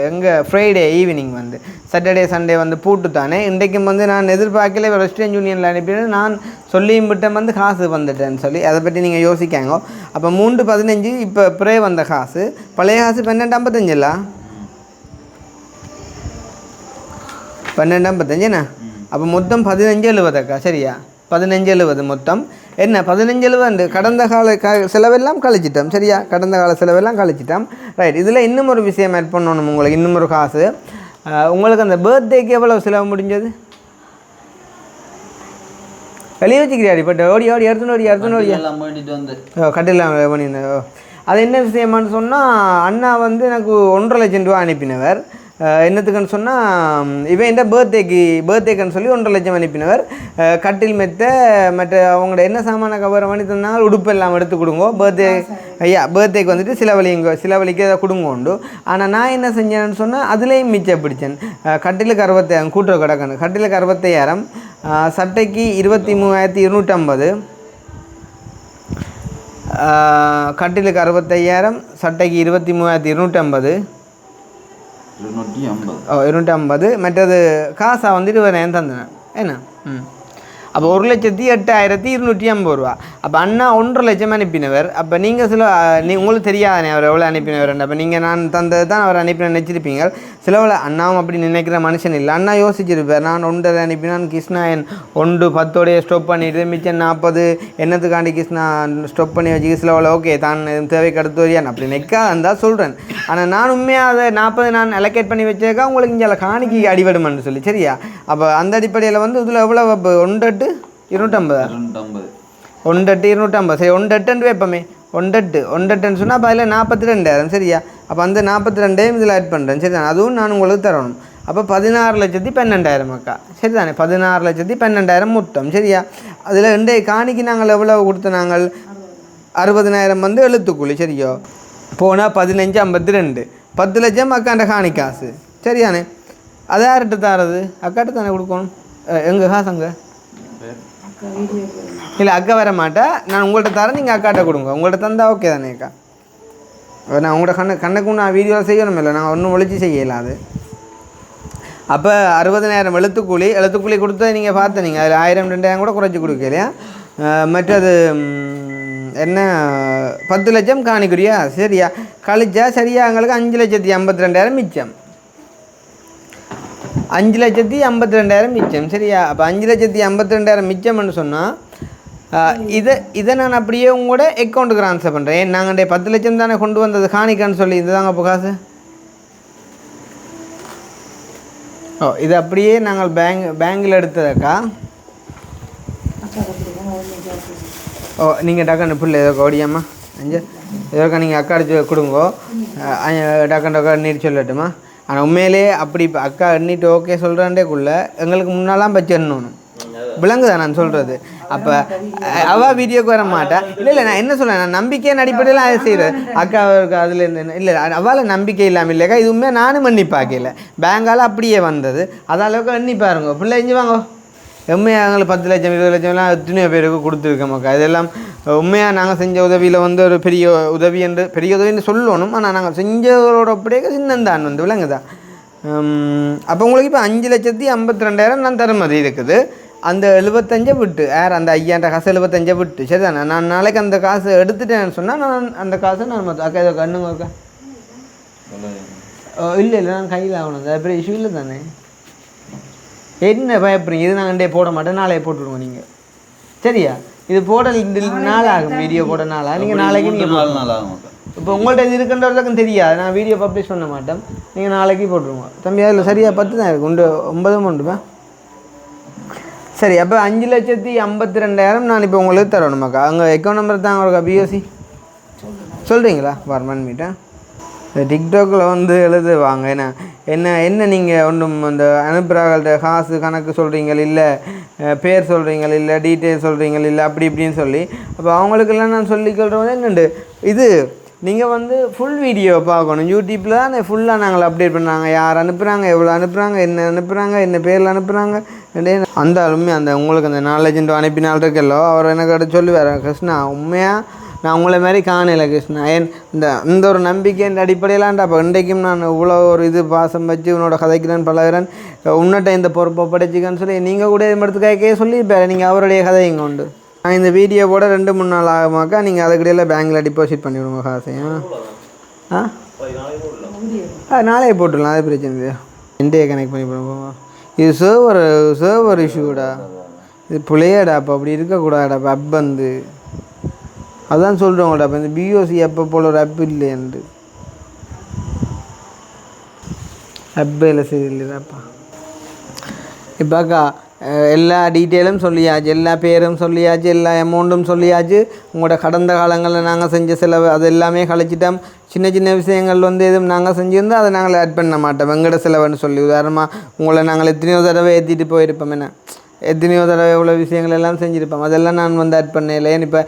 எங்கள் ஃப்ரைடே ஈவினிங் வந்து சாட்டர்டே சண்டே வந்து பூட்டு தானே. இன்றைக்கும் வந்து நான் எதிர்பார்க்கல இப்போ வெஸ்டர்ன் யூனியனில் அனுப்பினேன். நான் சொல்லியும் விட்டேன் வந்து காசு வந்துட்டேன்னு சொல்லி அதை பற்றி நீங்கள் யோசிக்காங்க. அப்போ 3,15 இப்போ ப்ரே வந்த காசு, பழைய காசு 12,55 12,55 அப்போ மொத்தம் 15,70 சரியா, 15,70 மொத்தம். என்ன 15,70 கடந்த கால செலவெல்லாம் கழிச்சிட்டோம். சரியா, கடந்த கால செலவெல்லாம் கழிச்சிட்டோம். ரைட், இதில் இன்னும் ஒரு விஷயம் ஆட் பண்ணணும் உங்களுக்கு. இன்னும் ஒரு காசு உங்களுக்கு அந்த பர்த்டேக்கு எவ்வளோ செலவு முடிஞ்சது வெளியே வச்சுக்கிறியாடி பட் ஓடி எடுத்துன்னு கட்டிலாம் பண்ணியிருந்தேன். அது என்ன விஷயமானு சொன்னால் அண்ணா வந்து எனக்கு 1,50,000 ரூபா அனுப்பினவர். என்னத்துக்குன்னு சொன்னால் இவன் இந்த பர்த்டேக்குன்னு சொல்லி 1,50,000 அனுப்பினவர். கட்டில் மற்ற அவங்களோட என்ன சாமான கவரை பண்ணி தந்தாலும் உடுப்பு எல்லாம் எடுத்து கொடுங்கோ. பர்த்டேக்கு வந்துட்டு சில வழிக்கு அதை கொடுங்க உண்டு. ஆனால் நான் என்ன செஞ்சேன்னு சொன்னால் அதுலேயும் மிச்சம் பிடிச்சேன். கட்டிலுக்கு 65,000 கூட்டுற கிடக்கணும். கட்டிலுக்கு 65,000, சட்டைக்கு 23,250, கட்டிலுக்கு 65,000, சட்டைக்கு 23,250, 250. மற்றது காசாக வந்து 20,000 தந்தேன். என்ன அப்போ 1,08,250 ரூபா. அப்போ அண்ணா 1,50,000 அனுப்பினவர். அப்போ நீங்கள் உங்களுக்கு தெரியாதானே அவர் எவ்வளோ அனுப்பினவர். அப்போ நீங்கள் நான் தந்தது தான் அவர் அனுப்பின நினச்சிருப்பீங்க. சிலவில் அண்ணாவும் அப்படி நினைக்கிற மனுஷன் இல்லை. அண்ணா யோசிச்சிருப்பார், நான் 1,5 அனுப்பினான், கிருஷ்ணா 1 10 ஸ்டாப் பண்ணிவிட்டு மிச்சம் 40 என்னத்துக்காண்டி கிருஷ்ணா ஸ்டாப் பண்ணி வச்சு சிலவில் ஓகே தான் தேவைக்கு அடுத்து வரியான் அப்படி நிற்காதான் தான் சொல்கிறேன். ஆனால் நான் உண்மையாக அதை 40 நான் அலோகேட் பண்ணி வச்சேக்கா உங்களுக்கு இங்கே காணிக்கு அடிபடுமான்னு சொல்லி. சரியா, அப்போ அந்த அடிப்படையில் வந்து இதில் எவ்வளோ 1,8,250 1,8,250 சரி 1,8 வைப்போமே. 1,8 சொன்னால் அப்போ அதில் 42,000. சரியா, அப்போ அந்த 42,000 இதில் ஆட் பண்ணுறேன். சரி தானே, அதுவும் நான் உங்களுக்கு தரணும். அப்போ 16,12,000 அக்கா. சரி தானே, 16,12,000 மொத்தம். சரியா, அதில் 2 காணிக்கு நாங்கள் எவ்வளோ கொடுத்த நாங்கள் 60,000 வந்து எழுத்துக்குள்ளி. சரியோ, போனால் 15,52 10 லட்சம் அக்காண்ட காணி காசு. சரியானே, அதை யார்கிட்ட தரது? அக்காட்ட தானே கொடுக்கணும். எங்கள் காசு அங்கே இல்லை, அக்கா வர மாட்டா, நான் உங்கள்கிட்ட தரேன், நீங்கள் அக்காட்ட கொடுங்க. உங்கள்கிட்ட தந்தால் ஓகே தானே அக்கா. நான் உங்களோட கண்ணுக்கும் நான் வீடியோவில் செய்யணும் இல்லை, நான் ஒன்றும் ஒழிச்சு செய்யலாம். அது அப்போ 60,000 எழுத்துக்கூலி கொடுத்தா நீங்கள் பார்த்து நீங்கள் அதில் 1,000-2,000 கூட குறைச்சி கொடுக்கலையா. மற்றது என்ன 10 லட்சம் காணிக்குரியா. சரியா, கழிச்சா சரியா எங்களுக்கு 5,52,000 மிச்சம். 5,52,000 மிச்சம். சரியா, அப்போ 5,52,000 மிச்சம்னு சொன்னால் இதை நான் அப்படியே உங்களோட அக்கௌண்ட்டுக்கு ட்ரான்ஸ்ஃபர் பண்ணுறேன். நாங்கள் 10 லட்சம் தானே கொண்டு வந்தது காணிக்கான்னு சொல்லி இதுதாங்க இப்போ காசு. இது அப்படியே நாங்கள் பேங்கில் எடுத்ததக்கா. நீங்கள் டக்குன்னு பிள்ளை ஏதோ ஓடியாம்மா ஏதோக்கா நீங்கள் அக்கா அடிச்சு கொடுங்கோ. டக்குன்னு நீர் சொல்லட்டுமா. ஆனால் உண்மையிலே அப்படி இப்போ அக்கா எண்ணிட்டு ஓகே சொல்கிறாண்டேக்குள்ளே எங்களுக்கு முன்னாலாம் வச்சு எண்ணணும் விலங்கு தான் நான் சொல்கிறது. அப்போ அவள் வீடியோக்கு வர மாட்டா. இல்லை நான் என்ன சொல்கிறேன், நான் நம்பிக்கையின் அடிப்படையில் அதை செய்கிறேன். அக்காவுக்கு அதில் இருந்து இல்லை அவளை நம்பிக்கை இல்லாமல் இல்லைக்கா, இது உண்மையாக நானும் எண்ணி பார்க்கல. பேங்கால் அப்படியே வந்தது. அதளவுக்கு எண்ணி பாருங்க. பிள்ளை இஞ்சி வாங்க உண்மையாக எங்களுக்கு 10 லட்சம் 20 லட்சம்லாம் எத்தனையோ பேருக்கு கொடுத்துருக்கோம்க்கா. இதெல்லாம் உண்மையாக நாங்கள் செஞ்ச உதவியில் வந்து ஒரு பெரிய உதவி என்று பெரிய உதவின்னு சொல்லணும். ஆனால் நாங்கள் செஞ்சவரோட அப்படியே சின்னந்தான் வந்து விளங்குதா. அப்போ உங்களுக்கு இப்போ 5,52,000 நான் தர மாதிரி இருக்குது. அந்த 75 விட்டு அந்த 5,000 காசு 75 விட்டு சரிதானே. நான் நாளைக்கு அந்த காசு எடுத்துட்டேன்னு சொன்னால் நான் அந்த காசை நான் அக்கா இதை கண்ணுங்க இருக்கா இல்லை நான் கையில் ஆகணும். அது பெரிய இஷ்யூ இல்லை தானே. என்ன பயப்படுறீங்க? இது நாங்கள் போட மாட்டேன், நாளையே போட்டுவிடுவோம் நீங்கள் சரியா. இது போட நாள் ஆகும், வீடியோ போட நாளாக நீங்கள் நாளைக்கு நீங்கள் 4 நாள் ஆகும். இப்போ உங்கள்கிட்ட இது இருக்கின்றவர்களுக்கும் தெரியாது, நான் வீடியோ பப்ளிஷ் பண்ண மாட்டேன், நீங்கள் நாளைக்கு போட்டுருவோங்க தம்பி. அதில் சரியாக 10 தான் இருக்குது, 9 உண்டுப்பா. சரி அப்போ 5,52,000 நான் இப்போ உங்களுக்கு தரணுமாக்கா. அங்கே அக்கௌண்ட் நம்பர் தாங்க இருக்கா பிஓசி சொல்கிறீங்களா? வரமன் மீட்டேன் டிக்டாக்கில் வந்து எழுதுவாங்க. என்ன நீங்கள் ஒன்றும் அந்த அனுப்புகிறாங்கள்ட்ட காசு கணக்கு சொல்கிறீங்க இல்லை, பேர் சொல்கிறீங்க இல்லை, டீட்டெயில் சொல்கிறீங்க இல்லை, அப்படி இப்படின்னு சொல்லி. அப்போ அவங்களுக்கெல்லாம் நான் சொல்லிக்கொள்கிறேன் வந்து என்னண்டு இது நீங்கள் வந்து ஃபுல் வீடியோ பார்க்கணும். யூடியூப்பில் தான் ஃபுல்லாக நாங்கள் அப்டேட் பண்ணுறாங்க. யார் அனுப்புகிறாங்க, எவ்வளோ அனுப்புகிறாங்க, என்ன அனுப்புகிறாங்க, என்ன பேரில் அனுப்புகிறாங்க. அந்த உண்மையாக அந்த உங்களுக்கு அந்த நாலேஜென்ட் அனுப்பினால் இருக்கல்லோ அவர் எனக்கு சொல்லுவார், கிருஷ்ணா உண்மையாக நான் உங்களை மாதிரி காணலை கிருஷ்ணா. இந்த ஒரு நம்பிக்கையின் அடிப்படையிலான்டா. அப்போ இன்றைக்கும் நான் இவ்வளோ ஒரு இது பாசம் வச்சு உன்னோட கதைக்கிறேன் பழகிறேன், உன்னிட்ட இந்த பொறுப்பை படைச்சிக்கன்னு சொல்லி நீங்கள் கூட மருத்துக்காய்க்கே சொல்லியிருப்பார். நீங்கள் அவருடைய கதைங்க உண்டு. நான் இந்த வீடியோ போட 2-3 நாள் ஆகுமாக்கா. நீங்கள் அதுக்கிடையில் பேங்கில் டிபாசிட் பண்ணிவிடுங்க காசையும். நாளையே போட்டுடலாம், அது பிரச்சனை இல்லையா. இன்றைய கனெக்ட் பண்ணி போடுவோம். இது சர்வர் இஷ்யூடா, இது பிள்ளையாடா. அப்போ அப்படி இருக்கக்கூடாடா. இப்போ அப் வந்து அதான் சொல்கிறவங்கள்ட்ட அப்போ இந்த பிஓசி அப்போ போல் ஒரு அப் இல்லையன்று அப்பையில் சரி இல்லைதாப்பா. இப்போக்கா எல்லா டீட்டெயிலும் சொல்லியாச்சு, எல்லா பேரும் சொல்லியாச்சு, எல்லா அமௌண்ட்டும் சொல்லியாச்சு. உங்களோட கடந்த காலங்களில் நாங்கள் செஞ்ச செலவு அது எல்லாமே கழிச்சிட்டோம். சின்ன சின்ன விஷயங்கள் வந்து எதுவும் நாங்கள் செஞ்சுருந்தால் அதை நாங்கள் ஆட் பண்ண மாட்டோம். வெங்கட செலவுன்னு சொல்லி உதாரணமாக உங்களை நாங்கள் எத்தனையோ தடவை ஏற்றிட்டு போயிருப்போம். என்ன எத்தனையோ தடவை எவ்வளோ விஷயங்கள் எல்லாம் செஞ்சுருப்போம். அதெல்லாம் நான் வந்து ஆட் பண்ணல. ஏன் இப்போ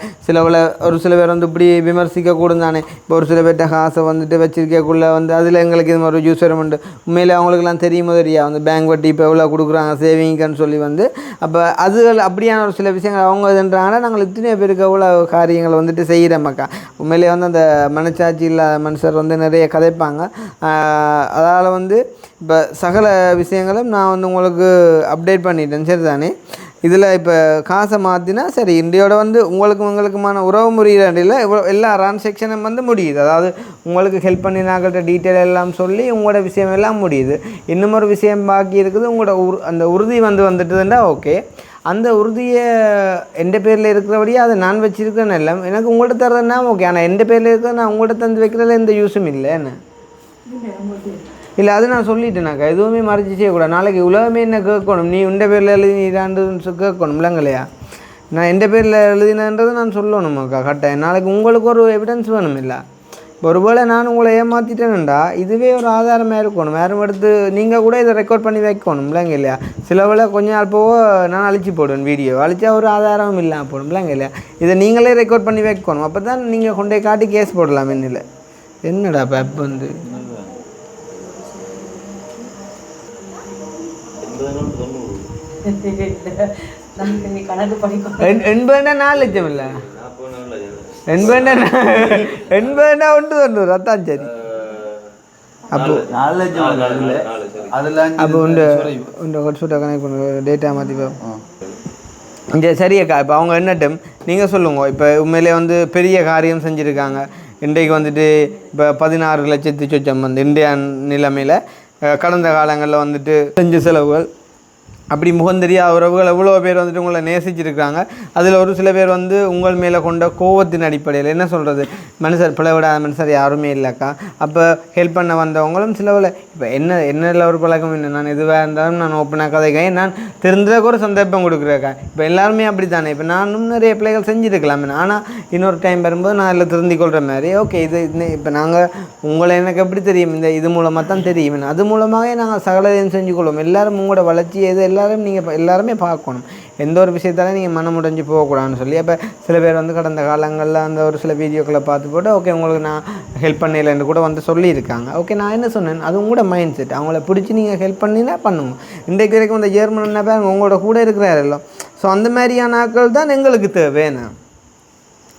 ஒரு சில பேர் வந்து இப்படி விமர்சிக்கக்கூடும் தானே. இப்போ ஒரு சில பேர்ட்ட காசை வந்துட்டு வச்சிருக்கக்குள்ளே வந்து அதில் எங்களுக்கு இது மாதிரி யூஸ் வரும் உண்டு. உண்மையிலே அவங்களுக்குலாம் தெரியுமோ தெரியா வந்து பேங்க் வட்டி இப்போ எவ்வளோ கொடுக்குறாங்க சேவிங்க்குன்னு சொல்லி வந்து. அப்போ அதுகள் அப்படியான ஒரு சில விஷயங்கள் அவங்க இதுன்றாங்கன்னா நாங்கள் இத்தனையோ பேருக்கு எவ்வளோ காரியங்களை வந்துட்டு செய்கிறோம்க்கா. உண்மையிலே வந்து அந்த மனச்சாட்சி இல்லாத மனுஷர் வந்து நிறைய கதைப்பாங்க. அதால் வந்து இப்போ சகல விஷயங்களும் நான் வந்து உங்களுக்கு அப்டேட் பண்ணிட்டேன் சரி தானே. இதில் இப்போ காசை மாற்றினா சரி இந்தியோட வந்து உங்களுக்குமான உறவு முறையில் எல்லா டிரான்சாக்ஷனும் வந்து முடியுது. அதாவது உங்களுக்கு ஹெல்ப் பண்ணினாக்கிட்ட டீட்டெயில் எல்லாம் சொல்லி உங்களோட விஷயம் எல்லாம் முடியுது. இன்னும் ஒரு விஷயம் பாக்கி இருக்குது. உங்களோட அந்த உறுதி வந்துட்டுதுன்னா ஓகே. அந்த உறுதியை எந்த பேரில் இருக்கிறபடியே அதை நான் வச்சுருக்கேன்னு எல்லாம் எனக்கு உங்கள்கிட்ட தர்றதுன்னா ஓகே. ஆனால் எந்த பேரில் இருக்கிறது நான் உங்கள்கிட்ட தந்து வைக்கிறதுல எந்த யூஸும் இல்லை. என்ன இல்லை அது நான் சொல்லிட்டேனாக்கா. எதுவுமே மறைச்சி செய்யக்கூடாது. நாளைக்கு உலகமே என்ன கேட்கணும், நீ உண்ட பேரில் எழுதினான்னு கேட்கணும் இல்லைங்களையா. நான் எந்த பேரில் எழுதினன்றது நான் சொல்லணுமாக்கா கரெக்டாக. நாளைக்கு உங்களுக்கு ஒரு எவிடன்ஸ் வேணும். இல்லை இப்போ ஒருவேளை நான் உங்களை ஏமாற்றிட்டேன்டா இதுவே ஒரு ஆதாரமாக இருக்கணும். யாரும் எடுத்து நீங்கள் கூட இதை ரெக்கார்ட் பண்ணி வைக்கணும் இல்லைங்க இல்லையா. சில வேளை கொஞ்ச நாள் போக நான் அழிச்சு போடுவேன் வீடியோ, அழிச்சா ஒரு ஆதாரமும் இல்லாமல் போடும் இல்லைங்க இல்லையா. இதை நீங்களே ரெக்கார்ட் பண்ணி வைக்கணும். அப்போ தான் நீங்கள் கொண்டே காட்டி கேஸ் போடலாம். என்னில் என்னடா இப்போ ஆப் வந்து கணக்கு படிக்கும் 4 லட்சம் இல்லை 80 ஒன்று தொண்ணூறு அதான் சரி. அப்போ 4 லட்சம் அதில் அப்போ உண்டு ஹாட்ஸ்பாட்டை கனெக்ட் பண்ண டேட்டா மாற்றி பார்ப்போம். இங்கே சரியக்கா. இப்போ அவங்க என்னட்டும் நீங்கள் சொல்லுங்க. இப்போ உண்மையிலே வந்து பெரிய காரியம் செஞ்சுருக்காங்க. இன்றைக்கு வந்துட்டு இப்போ 16 லட்சத்து சொச்சம் வந்து இந்தியா நிலைமையில் கடந்த காலங்களில் வந்துட்டு செஞ்ச செலவுகள் அப்படி முகந்தெரியாத உறவுகள் எவ்வளோ பேர் வந்துட்டு உங்களை நேசிச்சிருக்காங்க. அதில் ஒரு சில பேர் வந்து உங்கள் மேலே கொண்ட கோவத்தின் அடிப்படையில் என்ன சொல்கிறது மனுஷர் பிளவிடாத மனுஷர் யாருமே இல்லைக்கா. அப்போ ஹெல்ப் பண்ண வந்தவங்களும் சிலவில் இப்போ என்னில் ஒரு பழக்கம் என்ன நான் எதுவாக இருந்தாலும் நான் ஓப்பனாக கதைக்கேன். நான் தெரிஞ்சதுக்கு ஒரு சந்தர்ப்பம் கொடுக்குறேக்கா. இப்போ எல்லாருமே அப்படி தானே. இப்போ நானும் நிறைய பிள்ளைகள் செஞ்சுருக்கலாம். ஆனால் இன்னொரு டைம் வரும்போது நான் அதில் திருந்தி கொள்கிற மாதிரி ஓகே இது இப்போ நாங்கள் உங்களை எனக்கு எப்படி தெரியும் இது மூலமாக தான் தெரியும். அது மூலமாகவே நாங்கள் சகலதையும் செஞ்சு கொள்வோம். எல்லோரும் உங்களோட வளர்ச்சி எது எல்லாரும் நீங்கள் எல்லாருமே பார்க்கணும். எந்த ஒரு விஷயத்தாலும் நீங்கள் மனம் முடிஞ்சு போகக்கூடாதுன்னு சொல்லி. அப்போ சில பேர் வந்து கடந்த காலங்களில் அந்த ஒரு சில வீடியோக்களை பார்த்து போட்டு ஓகே உங்களுக்கு நான் ஹெல்ப் பண்ணலைன்னு கூட வந்து சொல்லியிருக்காங்க. ஓகே நான் என்ன சொன்னேன், அது உங்களோட மைண்ட் செட். அவங்கள பிடிச்சி நீங்கள் ஹெல்ப் பண்ணினா பண்ணுங்க. இன்றைக்கு வரைக்கும் இந்த ஜெர்மன் பேர் உங்களோட கூட இருக்கிறாரല്ലോ. ஸோ அந்த மாதிரியான ஆட்கள் தான் எங்களுக்கு தேவைன்னு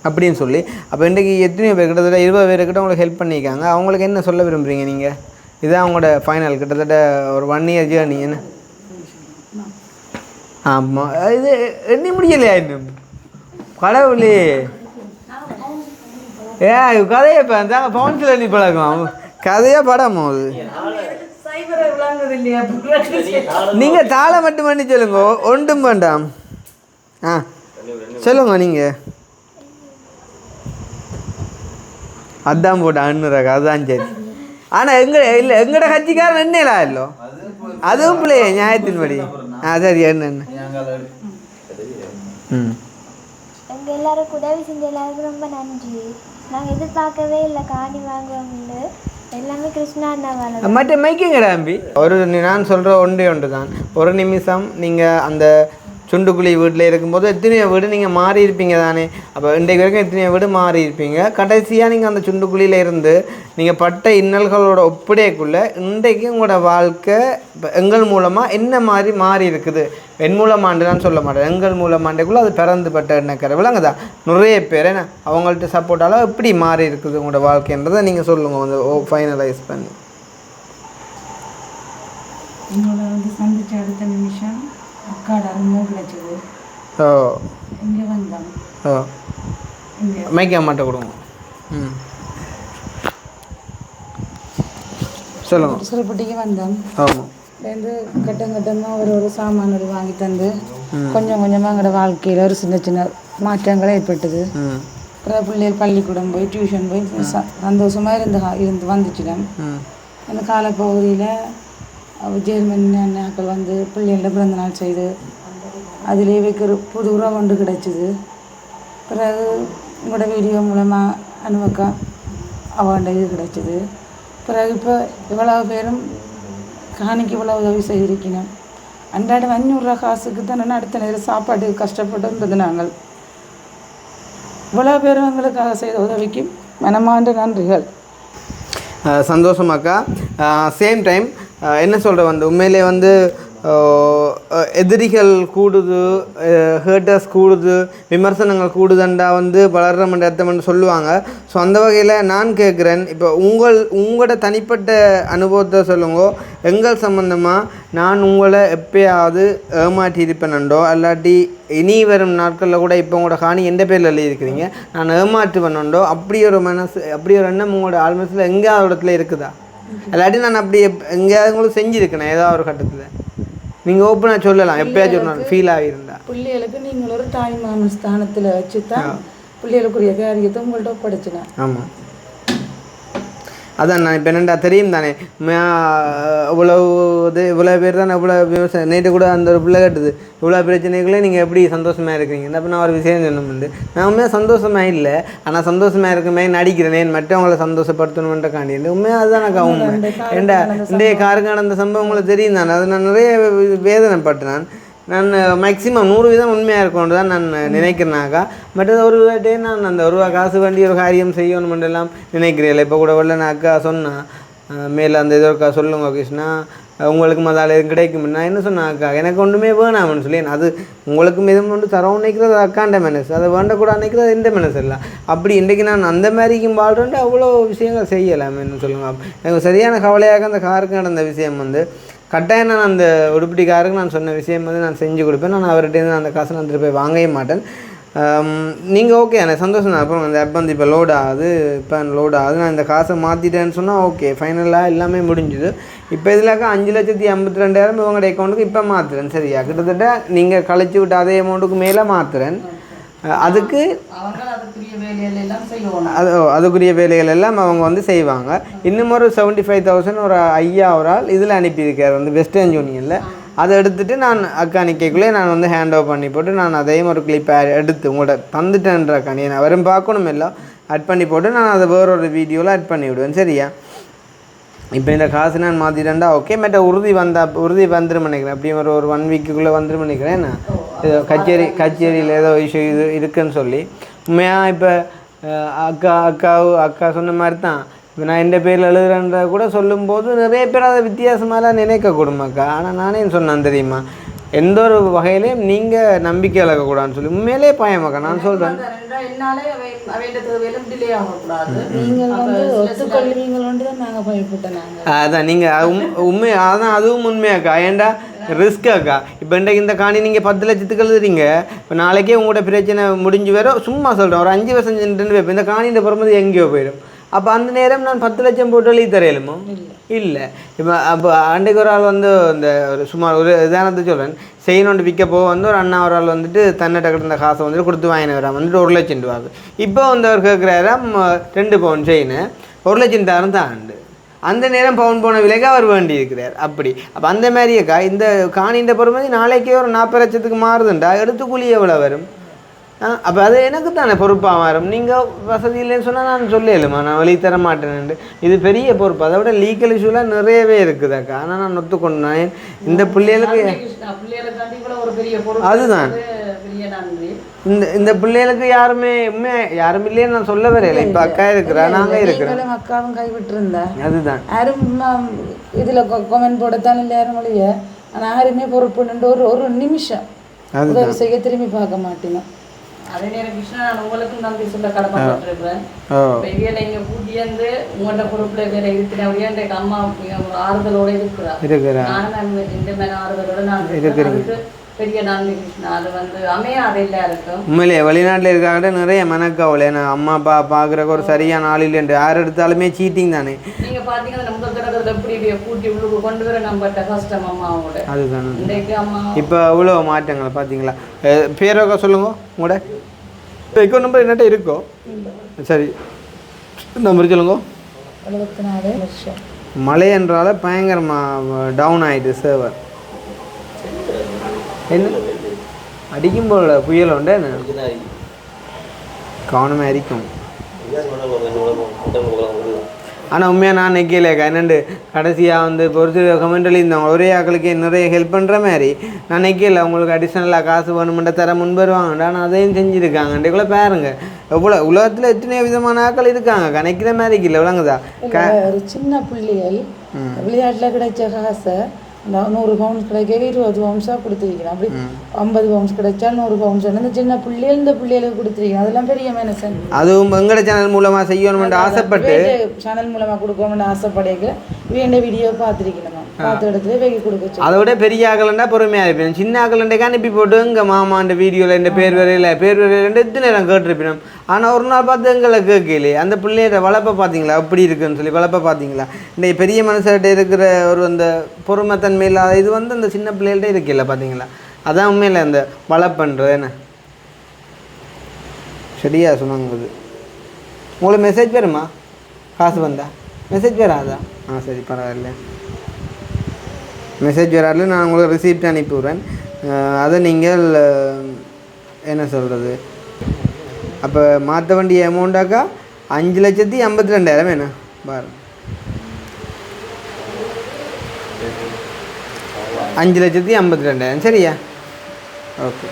அப்படின்னு சொல்லி. அப்போ இன்றைக்கி எத்தனையோ பேர் கிட்டத்தட்ட 20 பேர்கிட்ட உங்களுக்கு ஹெல்ப் பண்ணியிருக்காங்க. அவங்களுக்கு என்ன சொல்ல விரும்புகிறீங்க நீங்கள்? இதுதான் அவங்களோட ஃபைனல் கிட்டத்தட்ட ஒரு 1 இயர் ஜேர்னி என்ன? ஆமாம் இது எண்ணி முடியலையா இன்னும்? கடவுளே கதையை இப்போ தாங்க பவுன்சில் எண்ணி பழக்கம் கதையாக படமா அது. நீங்கள் தாளை மட்டும் பண்ணி சொல்லுங்க, ஒன்றும் வேண்டாம். சொல்லுங்க நீங்கள். அதான் போட்ட அண்ணுறாங்க அதுதான் சரி. ஆனால் எங்கட கட்சிக்காரன் என்னலாம் இல்லோ அதுவும் பிள்ளையே நியாயத்தின்படி. சரி என்ன எங்கள் எல்லாருக்கும் உதவி செஞ்ச எல்லாருக்கும் ரொம்ப நன்றி. நாங்கள் எதிர்பார்க்கவே இல்லை காணி வாங்குவோம்னு. எல்லாமே கிருஷ்ணா அண்ணாவால. மற்ற மைக்கிங்கடா அம்பி ஒரு நான் சொல்கிற ஒன்று தான். ஒரு நிமிஷம் நீங்கள் அந்த சுண்டுக்குழி வீட்டில் இருக்கும்போது எத்தனையோ வீடு நீங்கள் மாறி இருப்பீங்க தானே. அப்போ இன்றைக்கு வரைக்கும் எத்தனையோ வீடு மாறி இருப்பீங்க. கடைசியாக நீங்கள் அந்த சுண்டுக்குழியில் இருந்து நீங்கள் பட்ட இன்னல்களோட ஒப்படைக்குள்ளே இன்றைக்கு உங்களோட வாழ்க்கை இப்போ எங்கள் மூலமாக என்ன மாதிரி மாறி இருக்குது. என் மூலமாண்டு நான் சொல்ல மாட்டேன், எங்கள் மூலமாண்டைக்குள்ளே அது பிறந்துபட்ட எண்ணக்கரை விளங்குதா. நிறைய பேர் என்ன அவங்கள்ட்ட சப்போர்ட்டால் எப்படி மாறி இருக்குது உங்களோட வாழ்க்கைன்றதை நீங்கள் சொல்லுங்கள் வந்து ஃபைனலைஸ் பண்ணி. உங்களை வந்து சந்திச்ச அடுத்த நிமிஷம் அக்காட அருமை கிடைச்சது. இங்கே வந்தோம். மைக்க மாட்ட கொடுங்க. சொல்லுங்கள். சிறுப்பட்டிக்கு வந்தோம். ஆமாம் வந்து கட்டமாக ஒரு சாமான்கள் வாங்கி தந்து கொஞ்சம் கொஞ்சமாக எங்களோட வாழ்க்கையில் ஒரு சின்ன சின்ன மாற்றங்கள் ஏற்பட்டது. அப்புறம் பிள்ளைகள் பள்ளிக்கூடம் போய் டியூஷன் போய் சந்தோஷமாக இருந்து வந்துச்சுட்டேன். அந்த காலப்பகுதியில் ஜெர்மன் அண்ணாக்கள் வந்து பிள்ளைகளோட பிறந்த நாள் செய்து அதிலே வைக்கிற புது உறவு ஒன்று கிடைச்சிது. பிறகு உங்களோட வீடியோ மூலமாக அனுபவக்கா அவண்ட இது கிடைச்சிது. பிறகு இப்போ இவ்வளவு பேரும் காணிக்கு இவ்வளோ உதவி செய்திருக்கணும். அன்றாடம் 500 ரூபா காசுக்கு தான் நான் அடுத்த நேரம் சாப்பாட்டுக்கு கஷ்டப்பட்டுன்றது. நாங்கள் இவ்வளோ பேரும் எங்களுக்காக செய்த உதவிக்கு மனமார்ந்த நன்றிகள். சந்தோஷமாக்கா. சேம் டைம் என்ன சொல்கிற வந்து உண்மையிலே வந்து எதிரிகள் கூடுது, ஹேட்டர்ஸ் கூடுது, விமர்சனங்கள் கூடுதண்டா வந்து வளர்ற மண்டத்தம்னு சொல்லுவாங்க. ஸோ அந்த வகையில் நான் கேட்குறேன், இப்போ உங்களோட தனிப்பட்ட அனுபவத்தை சொல்லுங்க. எங்கள் சம்மந்தமாக நான் உங்களை எப்பயாவது ஏமாற்றி இருப்பேனண்டோ அல்லாட்டி இனி வரும் நாட்களில் கூட இப்போ உங்களோட காணி எந்த பேரில் எழுதியிருக்கிறீங்க நான் ஏமாற்று பண்ணண்டோ அப்படி ஒரு மனசு அப்படி ஒரு எண்ணம் உங்களோட ஆல்மோஸ்ட்டில் எங்கேயாவது இடத்துல இருக்குதா? இல்லாட்டி நான் அப்படி எங்கேயாவது உங்களுக்கு செஞ்சுருக்கேன் ஏதாவது ஒரு கட்டத்தில்? நீங்கள் ஓப்பனாக சொல்லலாம், எப்பயாச்சும் ஒரு நாள் ஃபீல் ஆகியிருந்தா. பிள்ளைகளுக்கு நீங்கள் ஒரு தாய்மாமன் ஸ்தானத்தில் வச்சு தான் பிள்ளைகளுக்குரிய காரியத்தை உங்கள்கிட்ட ஒப்படைச்சினேன். ஆமாம் அதான் நான் இப்போ என்னெண்டா தெரியும் தானே இவ்வளோ பேர் தானே இவ்வளோ விவசாயம் நேற்று கூட அந்த ஒரு பிள்ளை கட்டுது இவ்வளோ பிரச்சனைகளே நீங்கள் எப்படி சந்தோஷமாக இருக்கிறீங்க. அப்போ நான் ஒரு விஷயம் சொன்னோம்ண்டு நான் உண்மையாக சந்தோஷமாக இல்லை, ஆனால் சந்தோஷமாக இருக்குமே நடிக்கிறேன் மற்றவங்களை சந்தோஷப்படுத்தணுன்ற காண்டி உண்மையாக அதுதான் எனக்கு உண்மை. ஏண்டா இன்றைய காருக்கு நடந்த சம்பவங்களை தெரியும் தானே, அது நான் நிறைய வேதனைப்பட்டேன். நான் மேக்ஸிமம் 100% உண்மையாக இருக்கணும்னு தான் நான் நினைக்கிறேனாக்கா. மற்றது ஒரு டைம் நான் அந்த ரூபா காசு வேண்டி ஒரு காரியம் செய்யணுமென்று எல்லாம் நினைக்கிறேன். இப்போ கூட வரல நான் அக்கா சொன்னேன் மேலே அந்த இதோ அக்கா சொல்லுங்க கிருஷ்ணா உங்களுக்கு மதால் எதுவும் கிடைக்கும். நான் என்ன சொன்னேன் அக்கா எனக்கு ஒன்றுமே வேணாம்னு சொல்லி அது உங்களுக்கு எதுவும் ஒன்று தரோம் நினைக்கிறது அக்காண்ட மனசு, அதை வேண்டக்கூட நினைக்கிறது எந்த மனசு இல்லை. அப்படி இன்றைக்கு நான் அந்த மாதிரிக்கும் வாழ்றேன்ட்டு அவ்வளோ விஷயங்கள் செய்யலாமேன்னு சொல்லுங்கள். எனக்கு சரியான கவலையாக அந்த காருக்கு நடந்த விஷயம் வந்து கட்டாயம் நான் அந்த உடுப்பிட்டிக்காருக்கு நான் சொன்ன விஷயம் வந்து நான் செஞ்சு கொடுப்பேன். நான் அவர்கிட்ட அந்த காசை நான் திருப்பி வாங்கவே மாட்டேன். நீங்கள் ஓகே எனக்கு சந்தோஷம் தான். அப்புறம் அந்த ஆப் வந்து இப்போ லோட் ஆகுது, இப்போ லோட் ஆகுது, நான் இந்த காசை மாற்றிட்டேன்னு சொன்னால் ஓகே ஃபைனலாக எல்லாமே முடிஞ்சுது. இப்போ இதில்க்கா 5,52,000 இவங்களோட அக்கௌண்ட்டுக்கு இப்போ மாற்றுறேன். சரியா கிட்டத்தட்ட நீங்கள் கழிச்சு விட்டு அதே அமௌண்ட்டுக்கு மேலே மாற்றுறேன். அதுக்கு அதுக்குரிய வேலைகள் எல்லாம் அவங்க வந்து செய்வாங்க. இன்னும் ஒரு 75,000 ஒரு ஐயா ஒரு ஆள் இதில் அனுப்பியிருக்கார் வந்து வெஸ்டர்ன் யூனியனில். அதை எடுத்துகிட்டு நான் அக்கா நிற்கக்குள்ளே நான் வந்து ஹேண்ட் ஓவர் பண்ணி போட்டு நான் அதையும் ஒரு கிளிப் எடுத்து உங்கள்கிட்ட தந்துட்டேன்ற கணியை நான் வெறும் பார்க்கணும் எல்லாம் ஆட் பண்ணி போட்டு நான் அதை வேறொரு வீடியோவில் ஆட் பண்ணி விடுவேன். சரியா இப்போ இந்த காசு நான் மாற்றிட்டேன்டா ஓகே. மற்ற உறுதி வந்துடும் நினைக்கிறேன். அப்படியும் ஒரு 1 வீக்குள்ளே வந்துடும் நினைக்கிறேன். நான் ஏதோ கச்சேரியில் ஏதோ இஷ்யூ இருக்குன்னு சொல்லி உண்மையாக இப்போ அக்கா சொன்ன மாதிரி தான் இப்போ நான் எந்த பேரில் எழுதுறேன்ற கூட சொல்லும்போது நிறைய பேர் அதை வித்தியாசமாலாம் நினைக்கக்கூடும் அக்கா. ஆனால் நானே சொன்னேன் தெரியுமா, எந்த ஒரு வகையிலையும் நீங்கள் நம்பிக்கை இழக்கக்கூடாதுன்னு சொல்லி உண்மையிலே பயமாக்கா நான் சொல்கிறேன். அதான் நீங்கள் உண்மை அதான் அதுவும் உண்மையாக்கா. ஏன்டா ரிஸ்க் அக்கா. இப்போ இன்றைக்கு இந்த காணி நீங்கள் 10 லட்சத்துக்கு எழுதுறீங்க, இப்போ நாளைக்கே உங்களோட பிரச்சனை முடிஞ்சு வேற சும்மா சொல்கிறேன் ஒரு 5 வருஷம் வைப்பேன், இந்த காணின்ற பொறுமதி எங்கேயோ போயிடும். அப்போ அந்த நேரம் நான் 10 லட்சம் போட்டு எழுதி தரையிலுமோ இல்லை. இப்போ அப்போ அன்றைக்கு ஒரு ஆள் வந்து இந்த ஒரு சுமார் ஒரு உதாரணத்தை சொல்கிறேன், செய்யணுன்னு விற்கப்போ வந்து ஒரு அண்ணா ஒரு ஆள் வந்துட்டு தன்னிட்ட கிட்ட காசை வந்துட்டு கொடுத்து வாங்கின வரான் வந்துட்டு 1 லட்சம் ரூபாக்கு. இப்போ வந்து அவர் கேட்குறாராம் 2 பவுன் செயின் 1 லட்சம் தாண்டு. அந்த நேரம் பவுன் போன விலைக்கு அவர் வேண்டி இருக்கிறார். அப்படி அப்போ அந்த மாதிரியக்கா இந்த காணின்ற பொறுமதி நாளைக்கே ஒரு 40 லட்சத்துக்கு மாறுதுண்டா எடுத்து கூலி எவ்வளோ வரும்? அப்போ அது எனக்கு தானே பொறுப்பாக வரும். நீங்கள் வசதி இல்லைன்னு சொன்னால் நான் சொல்லலுமா நான் வழி தர மாட்டேன்னு. இது பெரிய பொறுப்பு. அதை விட லீகல் இஷ்யூலாம் நிறையவே இருக்குதாக்கா. ஆனால் நான் ஒத்துக்கொண்டேன் இந்த பிள்ளைகளுக்கு அதுதான் இந்த பிள்ளைகளுக்கு யாருமே யாரும் இல்லைன்னு நான் சொல்ல வரையில. இப்போ அக்கா இருக்கிறா, நாங்கள் இருக்கிறோம், அக்காவும் கைவிட்டு இருந்தேன். அதுதான் யாரும் இதில் கொமெண்ட் போடத்தான் இல்லை யாரும் மொழிய. ஆனால் யாருமே பொறுப்புன்னு ஒரு நிமிஷம் உதவி செய்ய திரும்பி பார்க்க மாட்டேன். அதே நேரம் கிருஷ்ணா நான் உங்களுக்கும் நன்றி சொல்ல கடமைப்பட்டிருக்கிறேன். இவையில இங்கே கூட்டியந்து உங்களோட பொறுப்புல வேற இருக்கிறேன் அப்படியே என் அம்மா ஒரு ஆறுதலோட இருக்கிறார். நானும் இந்த மேல ஆறுதலோட நான் இருக்கிறேன். பெரிய நன்றி கிருஷ்ணா. அது வந்து அமையாது எல்லாருக்கும். உண்மையிலே வெளிநாட்டில் இருக்காங்க நிறைய மனக்கவலை. நான் அம்மா அப்பா பார்க்குறக்கு ஒரு சரியான ஆள் இல்லைன்ட்டு யார் எடுத்தாலுமே சீட்டிங் தானே. நீங்க பார்த்தீங்கன்னா முதல் தடவை எப்படி கூட்டி உள்ளுக்கு கொண்டு வர நம்பட்ட கஷ்டம் அம்மாவோட. அதுதானே இன்றைக்கு அம்மா இப்போ இவ்வளோ மாற்றங்கள் பார்த்தீங்களா. பேரோக்கா சொல்லுங்க உங்களோட இப்போ நம்பர் என்னட்ட இருக்கோ. சரி நம்பர் சொல்லுங்க. 74 லட்சம். மழை என்றால பயங்கரமாக டவுன் ஆகிட்டு சர்வர். என்ன அடிக்கும் போல புயல் உண்டு என்ன கவனமாக அடிக்கும். ஆனால் உண்மையாக நான் நிற்கலைக்கா. என்னண்டு கடைசியாக வந்து இப்போ ஒரு சில கமெண்ட் எழுதியிருந்தவங்க ஒரே ஆக்களுக்கே நிறைய ஹெல்ப் பண்ணுற மாதிரி நான் நிற்கல. உங்களுக்கு அடிஷ்னலாக காசு வேணுமெண்ட தர முன்வருவாங்கண்டா. ஆனால் அதையும் செஞ்சுருக்காங்கன்றக்குள்ளே பாருங்க எவ்வளோ உலகத்தில் எத்தனை விதமான ஆக்கள் இருக்காங்க. கணக்கிற மாதிரி இல்லை விளங்குதா. ஒரு சின்ன பிள்ளைகள் விளையாட்டில் கிடைச்ச காசை 100 பவுன்ஸ் கிடைக்க 20 பவுன்ஸாக கொடுத்துருக்கணும். அப்படி 50 பவுன்ஸ் கிடைச்சா 100 பவுன்ஸ் இந்த சின்ன பிள்ளைகள் இந்த பிள்ளைகளுக்கு கொடுத்துருக்கணும். அதெல்லாம் பெரிய மேனசன். அதுவும் எங்களோட சேனல் மூலமாக செய்யணும்னு ஆசைப்பட்டு சேனல் மூலமாக கொடுக்கணும்னு ஆசைப்படைக்க வேண்டிய வீடியோ பார்த்துருக்கணும். பார்த்த இடத்துல வெகி கொடுக்க. அதை விட பெரிய ஆகலண்டா பொறுமையாக இருப்பேன். சின்ன ஆகலண்டைக்கு அனுப்பி போட்டு இங்கே மாமாண்ட வீடியோவில் இந்த பேர் வரையில் எத்தனை நேரம் கேட்டிருப்பினோம். ஆனால் ஒரு நாள் பார்த்து எங்களை கேட்கலையே. அந்த பிள்ளையோட வளர்ப்பை பார்த்தீங்களா அப்படி இருக்குன்னு சொல்லி வளர்ப்பை பார்த்தீங்களா. இந்த பெரிய மனுஷர்கிட்ட இருக்கிற ஒரு அந்த பொறுமைத்தன்மை இல்லாத இது வந்து அந்த சின்ன பிள்ளைகள்கிட்ட இருக்கில்ல பார்த்தீங்களா. அதான் உண்மையில் அந்த வளர்ப்புன்றது என்ன சரியா சொன்னாங்க. உங்களுக்கு மெசேஜ் வருமா காசு வந்தா? மெசேஜ் வராதா? சரி பரவாயில்ல. மெசேஜ் வராது. நான் உங்களுக்கு ரிசீப்ட் அனுப்பி விட்றேன். அதை நீங்கள் என்ன சொல்கிறது அப்போ மாற்ற வேண்டிய அமௌண்ட்டாக்கா 5,52,000 வேணும் பாரு. 5,52,000 சரியா? ஓகே.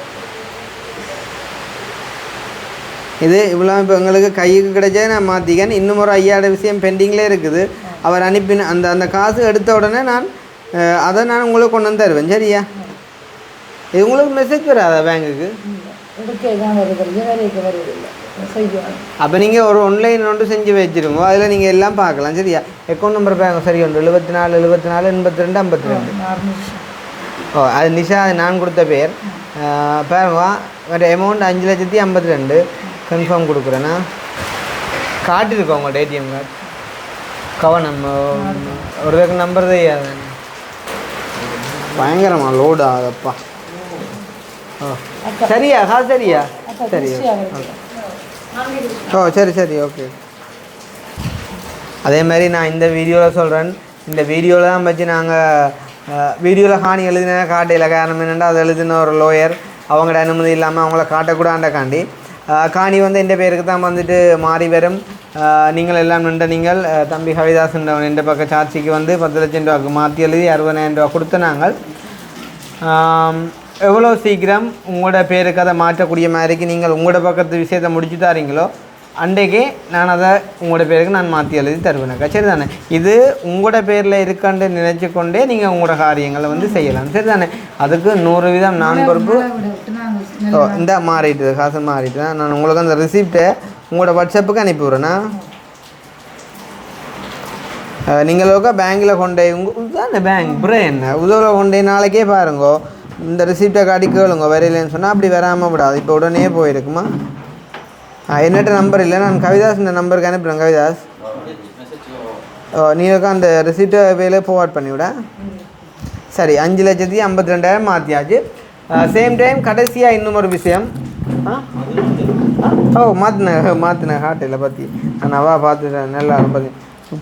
இது இவ்வளோ இப்போ எங்களுக்கு கைக்கு கிடைச்சா நான் மாற்றிக்கேன். இன்னும் ஒரு 5,000 விஷயம் பெண்டிங்கில் இருக்குது. அவர் அனுப்பின அந்த காசு எடுத்த உடனே நான் அதை நான் உங்களுக்கு கொண்டு வந்து தருவேன் சரியா? இது உங்களுக்கு மெசேஜ் வராதா பேங்குக்கு? அப்போ நீங்கள் ஒரு ஆன்லைன் ஒன்று செஞ்சு வச்சுருங்க. அதில் நீங்கள் எல்லாம் பார்க்கலாம் சரியா? அக்கௌண்ட் நம்பர் பேங்க் சரி ஒன்று 74 74 82 52. அது நிஷா, அது நான் கொடுத்த பேர். பாருங்க வேறு அமௌண்ட் 5,52,000 கன்ஃபார்ம் கொடுக்குறேன்னா காட்டியிருக்கோம் உங்கள்ட்ட ஏடிஎம் கார்டு. கவனம் ஒரு நம்பர் தெரியாது. பயங்கரமாக லோடு ஆகுதப்பா. சரியா காசு சரியா? சரியா சரி சரி ஓகே. அதே மாதிரி நான் இந்த வீடியோவில் சொல்கிறேன். இந்த வீடியோவில் தான் வச்சு நாங்கள் வீடியோவில் காணி எழுதின காட்டையில் காரணம் என்னென்னா அது எழுதின ஒரு லோயர் அவங்களோட அனுமதி இல்லாமல் அவங்கள காட்டக்கூடாண்டாக்காண்டி காணி வந்து எந்த பேருக்கு தான் வந்துட்டு மாறி வரும். நீங்கள் எல்லாம் நின்ற நீங்கள் தம்பி ஹரிதாசன் எந்த பக்கம் சாட்சிக்கு வந்து 10 லட்சம் ரூபாய்க்கு மாற்றி எழுதி 60,000 ரூபா கொடுத்த நாங்கள் எவ்வளோ சீக்கிரம் உங்களோட பேருக்கு அதை மாற்றக்கூடிய மாதிரிக்கு நீங்கள் உங்களோட பக்கத்து விஷயத்தை முடிச்சு தாரீங்களோ அன்றைக்கே நான் அதை உங்களோட பேருக்கு நான் மாற்றி எழுதி தருவேனக்கா. சரி தானே? இது உங்களோட பேரில் இருக்கான்னு நினச்சி கொண்டே நீங்கள் உங்களோட காரியங்களை வந்து செய்யலாம். சரி தானே? அதுக்கு 100% நான் பொறுப்பு. இந்த மாறிட்டுது, காசு மாறிட்டு தான். நான் உங்களுக்கு அந்த ரிசிப்டை உங்களோட வாட்ஸ்அப்புக்கு அனுப்பிவிட்றேண்ணா. நீங்களுக்கா பேங்கில் கொண்டே தானே பேங்க் அப்புறம் என்ன உதவியில் கொண்டே நாளைக்கே பாருங்கோ இந்த ரிசிப்டை காட்டி கேளுங்க வரையிலேன்னு சொன்னால் அப்படி வராமல் விடாது. இப்போ உடனே போயிருக்குமா? என்னட்ட நம்பர் இல்லை, நான் கவிதாஸ் இந்த நம்பருக்கு அனுப்புகிறேன். கவிதாஸ் நீங்களுக்கா அந்த ரிசிப்டை வேலை ஃபார்வர்ட் பண்ணிவிட. சரி, 5,52,000 மாற்றியாச்சு. சேம் டைம் கடைசியாக இன்னும் ஒரு விஷயம். மாற்றின ஹாட்டில் பற்றி நான் அவா பார்த்துட்டேன். நல்லா பற்றி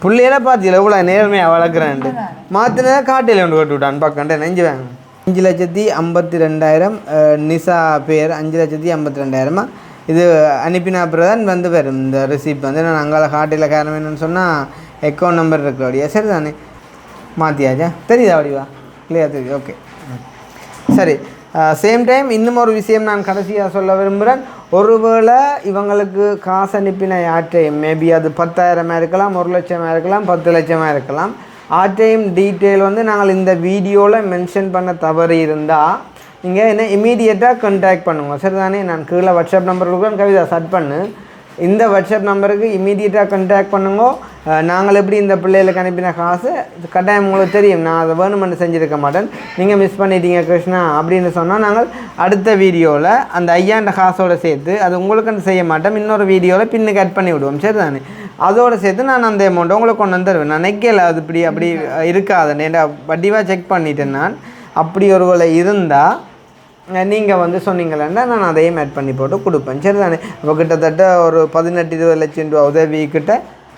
பிள்ளையெல்லாம் பார்த்தியில் எவ்வளோ நேர்மையாக வளர்க்குறேன்ட்டு மாற்றின காட்டில் ஒன்று கட்டு விட்டான் பக்கன்ட்டு நெஞ்சு வாங்க. 5,52,000 நிசா பேர் 5,52,000. இது அனுப்பின அப்புறம் தான் வந்து வரும் இந்த ரிசிப்ட் வந்து. நான் அங்கால காட்டில் காரணம் என்னன்னு சொன்னால் அக்கௌண்ட் நம்பர் இருக்கிறபடியா. சரி தானே? மாற்றியாச்சா? தெரியுதா வடிவா? இல்லையா? தெரியுது. ஓகே சரி. சேம் டைம் இன்னும் ஒரு விஷயம் நான் கடைசியாக சொல்ல விரும்புகிறேன். ஒருவேளை இவங்களுக்கு காசு அனுப்பின யாற்றையும் மேபி அது 10,000 இருக்கலாம், 1,00,000 இருக்கலாம், 10,00,000 இருக்கலாம். ஆற்றையும் டீட்டெயில் வந்து நாங்கள் இந்த வீடியோவில் மென்ஷன் பண்ண தவறு இருந்தால் நீங்கள் என்ன இமீடியட்டாக கான்டாக்ட் பண்ணுங்க. சரி தானே? நான் கீழே வாட்ஸ்அப் நம்பர் கொடுக்குறேன். கவிதா சட் பண்ணு. இந்த வாட்ஸ்அப் நம்பருக்கு இமீடியட்டாக கான்டாக்ட் பண்ணுங்க. நாங்கள் எப்படி இந்த பிள்ளைகளுக்கு அனுப்பின காசு கட்டாயம் உங்களுக்கு தெரியும். நான் அதை வேணுமென்று செஞ்சுருக்க மாட்டேன். நீங்கள் மிஸ் பண்ணிட்டீங்க கிருஷ்ணா அப்படின்னு சொன்னால் நாங்கள் அடுத்த வீடியோவில் அந்த 5,000 காசோடு சேர்த்து அது உங்களுக்குன்னு செய்ய மாட்டோம். இன்னொரு வீடியோவில் பின்னுக்கு ஆட் பண்ணி விடுவோம். சரி தானே? அதோடு சேர்த்து நான் அந்த அமௌண்ட்டை உங்களுக்கு கொண்டு வந்து தருவேன். நான் நினைக்கல அது இப்படி அப்படி இருக்காது. நேண்டா வட்டிவாக செக் பண்ணிட்டேன். நான் அப்படி ஒரு வேளை இருந்தால் நீங்கள் வந்து சொன்னீங்களேன்னா நான் அதையும் ஆட் பண்ணி போட்டு கொடுப்பேன். சரி தானே? இப்போ கிட்டத்தட்ட ஒரு 18-20 லட்சம் ரூபா உதவிக்கிட்ட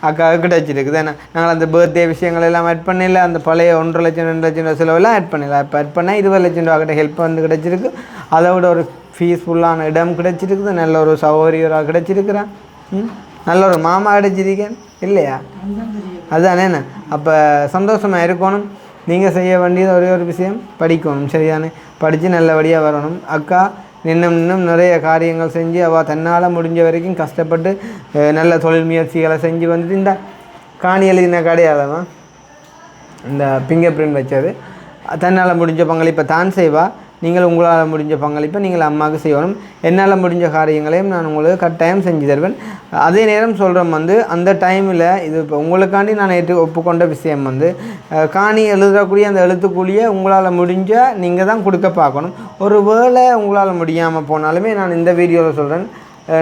அக்காவுக்கு கிடச்சிருக்குது. ஏன்னா நாங்கள் அந்த பர்த்டே விஷயங்கள் எல்லாம் ஆட் பண்ணல. அந்த பழைய 1.5 லட்சம் 2 லட்சம் ரூபா செலவெல்லாம் ஆட் பண்ணல. இப்போ ஆட் பண்ணால் 20 லட்சம் ரூபா கிட்ட ஹெல்ப் வந்து கிடச்சிருக்கு. அதை விட ஒரு பீஸ்ஃபுல்லான இடம் கிடச்சிருக்குது. நல்ல ஒரு சௌகரியராக கிடச்சிருக்கிறேன். நல்ல ஒரு மாமா கிடச்சிருக்கேன் இல்லையா? அதுதானே என்ன? அப்போ சந்தோஷமாக இருக்கணும். நீங்கள் செய்ய வேண்டியது ஒரே ஒரு விஷயம், படிக்கணும். சரிதானே? படித்து நல்லபடியாக வரணும். அக்கா இன்னும் நிறைய காரியங்கள் செஞ்சு அவள் தன்னால் முடிஞ்ச வரைக்கும் கஷ்டப்பட்டு நல்ல தொழில் முயற்சிகளை செஞ்சு வந்துட்டு இந்த காணி எழுதின கடையாளமா இந்த ஃபிங்கர் பிரிண்ட் வச்சது தன்னால் முடிஞ்ச பங்களிப்பை தான் செய்வா. நீங்கள் உங்களால் முடிஞ்ச பங்களிப்பை நீங்கள் அம்மாவுக்கு செய்யணும். என்னால் முடிஞ்ச காரியங்களையும் நான் உங்களுக்கு கட்டாயம் செஞ்சு தருவேன். அதே நேரம் சொல்கிறோம் வந்து அந்த டைமில் இது இப்போ உங்களுக்காண்டி நான் ஒப்புக்கொண்ட விஷயம் வந்து காணி எழுதக்கூடிய அந்த எழுத்துக்கூலியை உங்களால் முடிஞ்ச நீங்கள் தான் கொடுக்க பார்க்கணும். ஒரு வேளை உங்களால் முடியாமல் போனாலுமே நான் இந்த வீடியோவில் சொல்கிறேன்.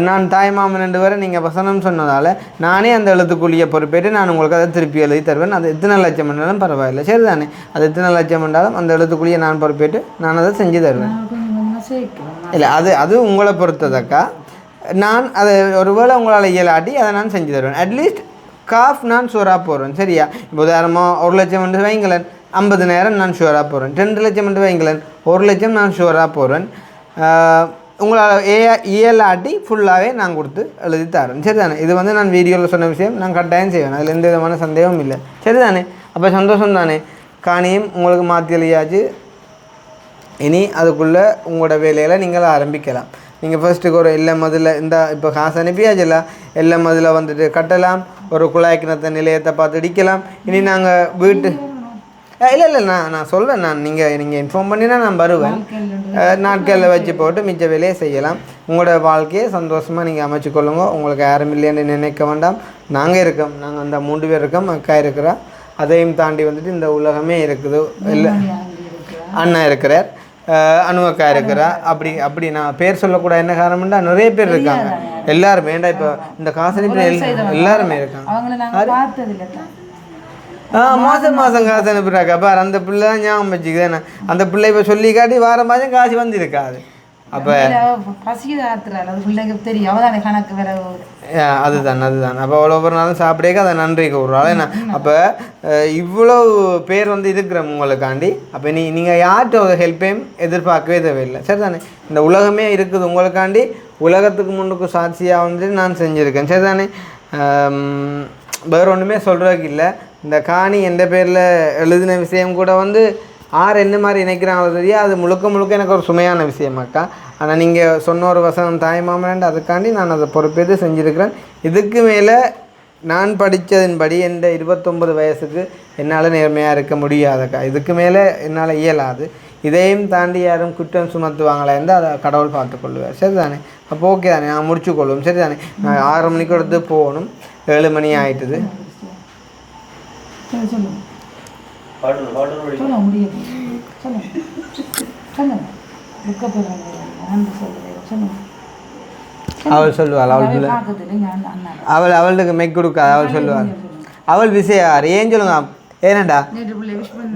நான் தாய்மாமன் 2 பேரை நீங்கள் வசனம் சொன்னதால் நானே அந்த எழுத்துக்கூலியை பொறுப்பேற்று நான் உங்களுக்கு அதை திருப்பி எழுதி தருவேன். அது எத்தனை லட்சம் என்றாலும் பரவாயில்லை. சரி தானே? அது எத்தனை லட்சம் என்றாலும் அந்த எழுத்துக்கூலியை நான் பொறுப்பேற்று நான் அதை செஞ்சு தருவேன். இல்லை அது உங்களை பொறுத்ததக்கா. நான் அதை ஒருவேளை உங்களால் இயலாட்டி அதை நான் செஞ்சு தருவேன். அட்லீஸ்ட் காஃப் நான் ஷூராக போடுறேன். சரியா? இப்போ உதாரணமாக 1 லட்சம் என்று வைங்களேன், 50,000 நான் ஷூராக போடுறேன். 2 லட்சம் என்று வைங்களேன், 1 லட்சம் நான் ஷூராக போடுறேன். உங்களால் இயலாட்டி ஃபுல்லாகவே நான் கொடுத்து எழுதி தரேன். சரி தானே? இது வந்து நான் வீடியோவில் சொன்ன விஷயம். நான் கட்டாயம் செய்வேன். அதில் எந்த விதமான சந்தேகமும் இல்லை. சரி தானே? அப்போ சந்தோஷம் தானே? காணியும் உங்களுக்கு மாற்றி எழுதியாச்சு. இனி அதுக்குள்ளே உங்களோட வேலையில் நீங்கள் ஆரம்பிக்கலாம். நீங்கள் ஃபர்ஸ்ட்டுக்கு ஒரு எல்லாம் முதல்ல இந்த இப்போ காசு அனுப்பியாச்சுல்ல, எல்லாம் முதல்ல வந்துட்டு கட்டலாம். ஒரு குழாய் கிணத்த நிலையத்தை பார்த்து இடிக்கலாம். இனி நாங்கள் வீட்டு இல்லை நான் சொல்வேன். நீங்கள் இன்ஃபார்ம் பண்ணினா நான் வருவேன். நாட்களில் வச்சு போட்டு மிச்ச வேலையை செய்யலாம். உங்களோட வாழ்க்கையை சந்தோஷமாக நீங்கள் அமைச்சுக்கொள்ளுங்க. உங்களுக்கு யாரும் இல்லைன்னு நினைக்க வேண்டாம். நாங்கள் இருக்கோம். நாங்கள் அந்த 3 பேர் இருக்கோம். அக்கா இருக்கிறா. அதையும் தாண்டி வந்துட்டு இந்த உலகமே இருக்குது. இல்லை அண்ணா இருக்கிறார், அணுவக்கா இருக்கிறா. அப்படி நான் பேர் சொல்லக்கூடாது. என்ன காரணம்னா நிறைய பேர் இருக்காங்க. எல்லாருமே ஏண்டா இப்போ இந்த காசு எல்லாருமே இருக்காங்க. மாதம் காசு அனுப்புறாக்கா பார். அந்த பிள்ளை தான் ஞாபகம் வச்சுக்குதானே. அந்த பிள்ளை இப்போ சொல்லி காட்டி வாரம் மாதம் காசு வந்துருக்காது. அப்போ அதுதான் அப்போ அவ்வளோ ஒரு நாளும் சாப்பிடேக்க அதை நன்றி கூறுறாள். ஏன்னா அப்போ இவ்வளோ பேர் வந்து இருக்கிற உங்களுக்காண்டி. அப்போ நீங்கள் யார்கிட்ட ஒரு ஹெல்ப்பையும் எதிர்பார்க்கவே தேவையில்லை. சரி தானே? இந்த உலகமே இருக்குது உங்களுக்காண்டி. உலகத்துக்கு முன்னுக்கு சாட்சியாக வந்துட்டு நான் செஞ்சுருக்கேன். சரி தானே? வேறு ஒன்றுமே சொல்கிறதுக்கு இல்லை. இந்த காணி எந்த பேரில் எழுதின விஷயம் கூட வந்து ஆறு என்ன மாதிரி நினைக்கிறாங்களோ தெரியும், அது முழுக்க எனக்கு ஒரு சுமையான விஷயமாக்கா. ஆனால் நீங்கள் சொன்ன ஒரு வசனம் தாய்மாமன், அதுக்காண்டி நான் அதை பொறுப்பேற்று செஞ்சுருக்கிறேன். இதுக்கு மேலே நான் படித்ததின்படி என் 29 வயசுக்கு என்னால் நேர்மையாக இருக்க முடியாதக்கா. இதுக்கு மேலே என்னால் இயலாது. இதையும் தாண்டி யாரும் குற்றம் சுமத்துவாங்களே இருந்தால் அதை கடவுள் பார்த்துக்கொள்ளுவார். சரி தானே? அப்போ ஓகே தானே, நான் முடிச்சுக்கொள்ளுவோம். சரி தானே? நான் 6 மணிக்கு எடுத்து போகணும், 7 மணி ஆகிட்டுது. அவள் சொல்லுவாள், அவளுக்கு மெக் கொடுக்காது. அவள் சொல்லுவாள், அவள் விசையார் ஏன் சொல்லுங்க, ஏனண்டா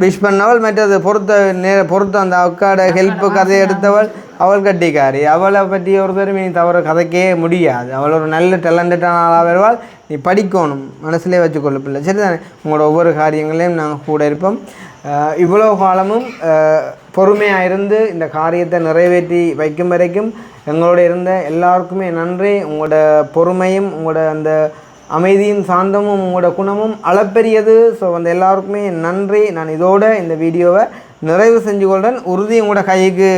விஷ் பண்ணவள், மற்றது பொறுத்த அந்த அக்காட ஹெல்ப்பு கதையை எடுத்தவள் அவள் கட்டிக்காரி. அவளை பற்றி ஒருத்தரும் நீ தவிர கதைக்கே முடியாது. அவள் ஒரு நல்ல டேலண்டடான ஆளாக வருவாள். நீ படிக்கணும், மனசுலேயே வச்சுக்கொள்ள பிள்ளை. சரி தானே? உங்களோட ஒவ்வொரு காரியங்களையும் நாங்கள் கூட இருப்போம். இவ்வளோ காலமும் பொறுமையாக இருந்து இந்த காரியத்தை நிறைவேற்றி வைக்கும் வரைக்கும் எங்களோட இருந்த எல்லாருக்குமே நன்றி. உங்களோட பொறுமையும் உங்களோட அந்த அமைதியும் சாந்தமும் உங்களோட குணமும் அளப்பெரியது. ஸோ அந்த எல்லாருக்குமே நன்றி. நான் இதோட இந்த வீடியோவை நிறைவு செஞ்சு கொள்கிறேன். உறுதி உங்களோட கைக்கு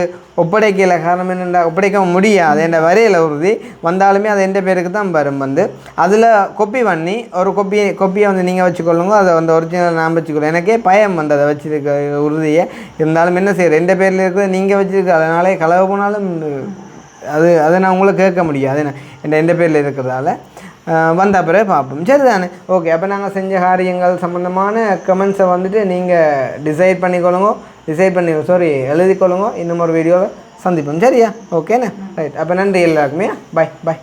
ஒப்படைக்கலை. காரணம் என்னென்னா, ஒப்படைக்க முடியாது, என் வரையில் உறுதி வந்தாலுமே அது எந்த பேருக்கு தான் வரும். அதில் கொப்பி பண்ணி ஒரு கொப்பியை நீங்கள் வச்சுக்கொள்ளுங்க. அதை ஒரிஜினல் நான் வச்சுக்கொள்ளும். எனக்கே பயம் அதை வச்சுருக்க உறுதியை. இருந்தாலும் என்ன செய்கிறேன், எந்த பேரில் இருக்கிறது நீங்கள் வச்சுருக்க, அதனாலே களவு போனாலும் அதை நான் உங்களை கேட்க முடியாது. எந்த பேரில் இருக்கிறதால வந்த பிறகு பார்ப்போம். சரி தானே? ஓகே. அப்போ நாங்கள் செஞ்ச காரியங்கள் சம்மந்தமான கமெண்ட்ஸை நீங்கள் டிசைட் எழுதிக்கொள்ளுங்க. இன்னும் ஒரு வீடியோவை சந்திப்போம். சரியா? ஓகேண்ணே? ரைட். அப்போ நன்றி எல்லாருக்குமே. பாய்.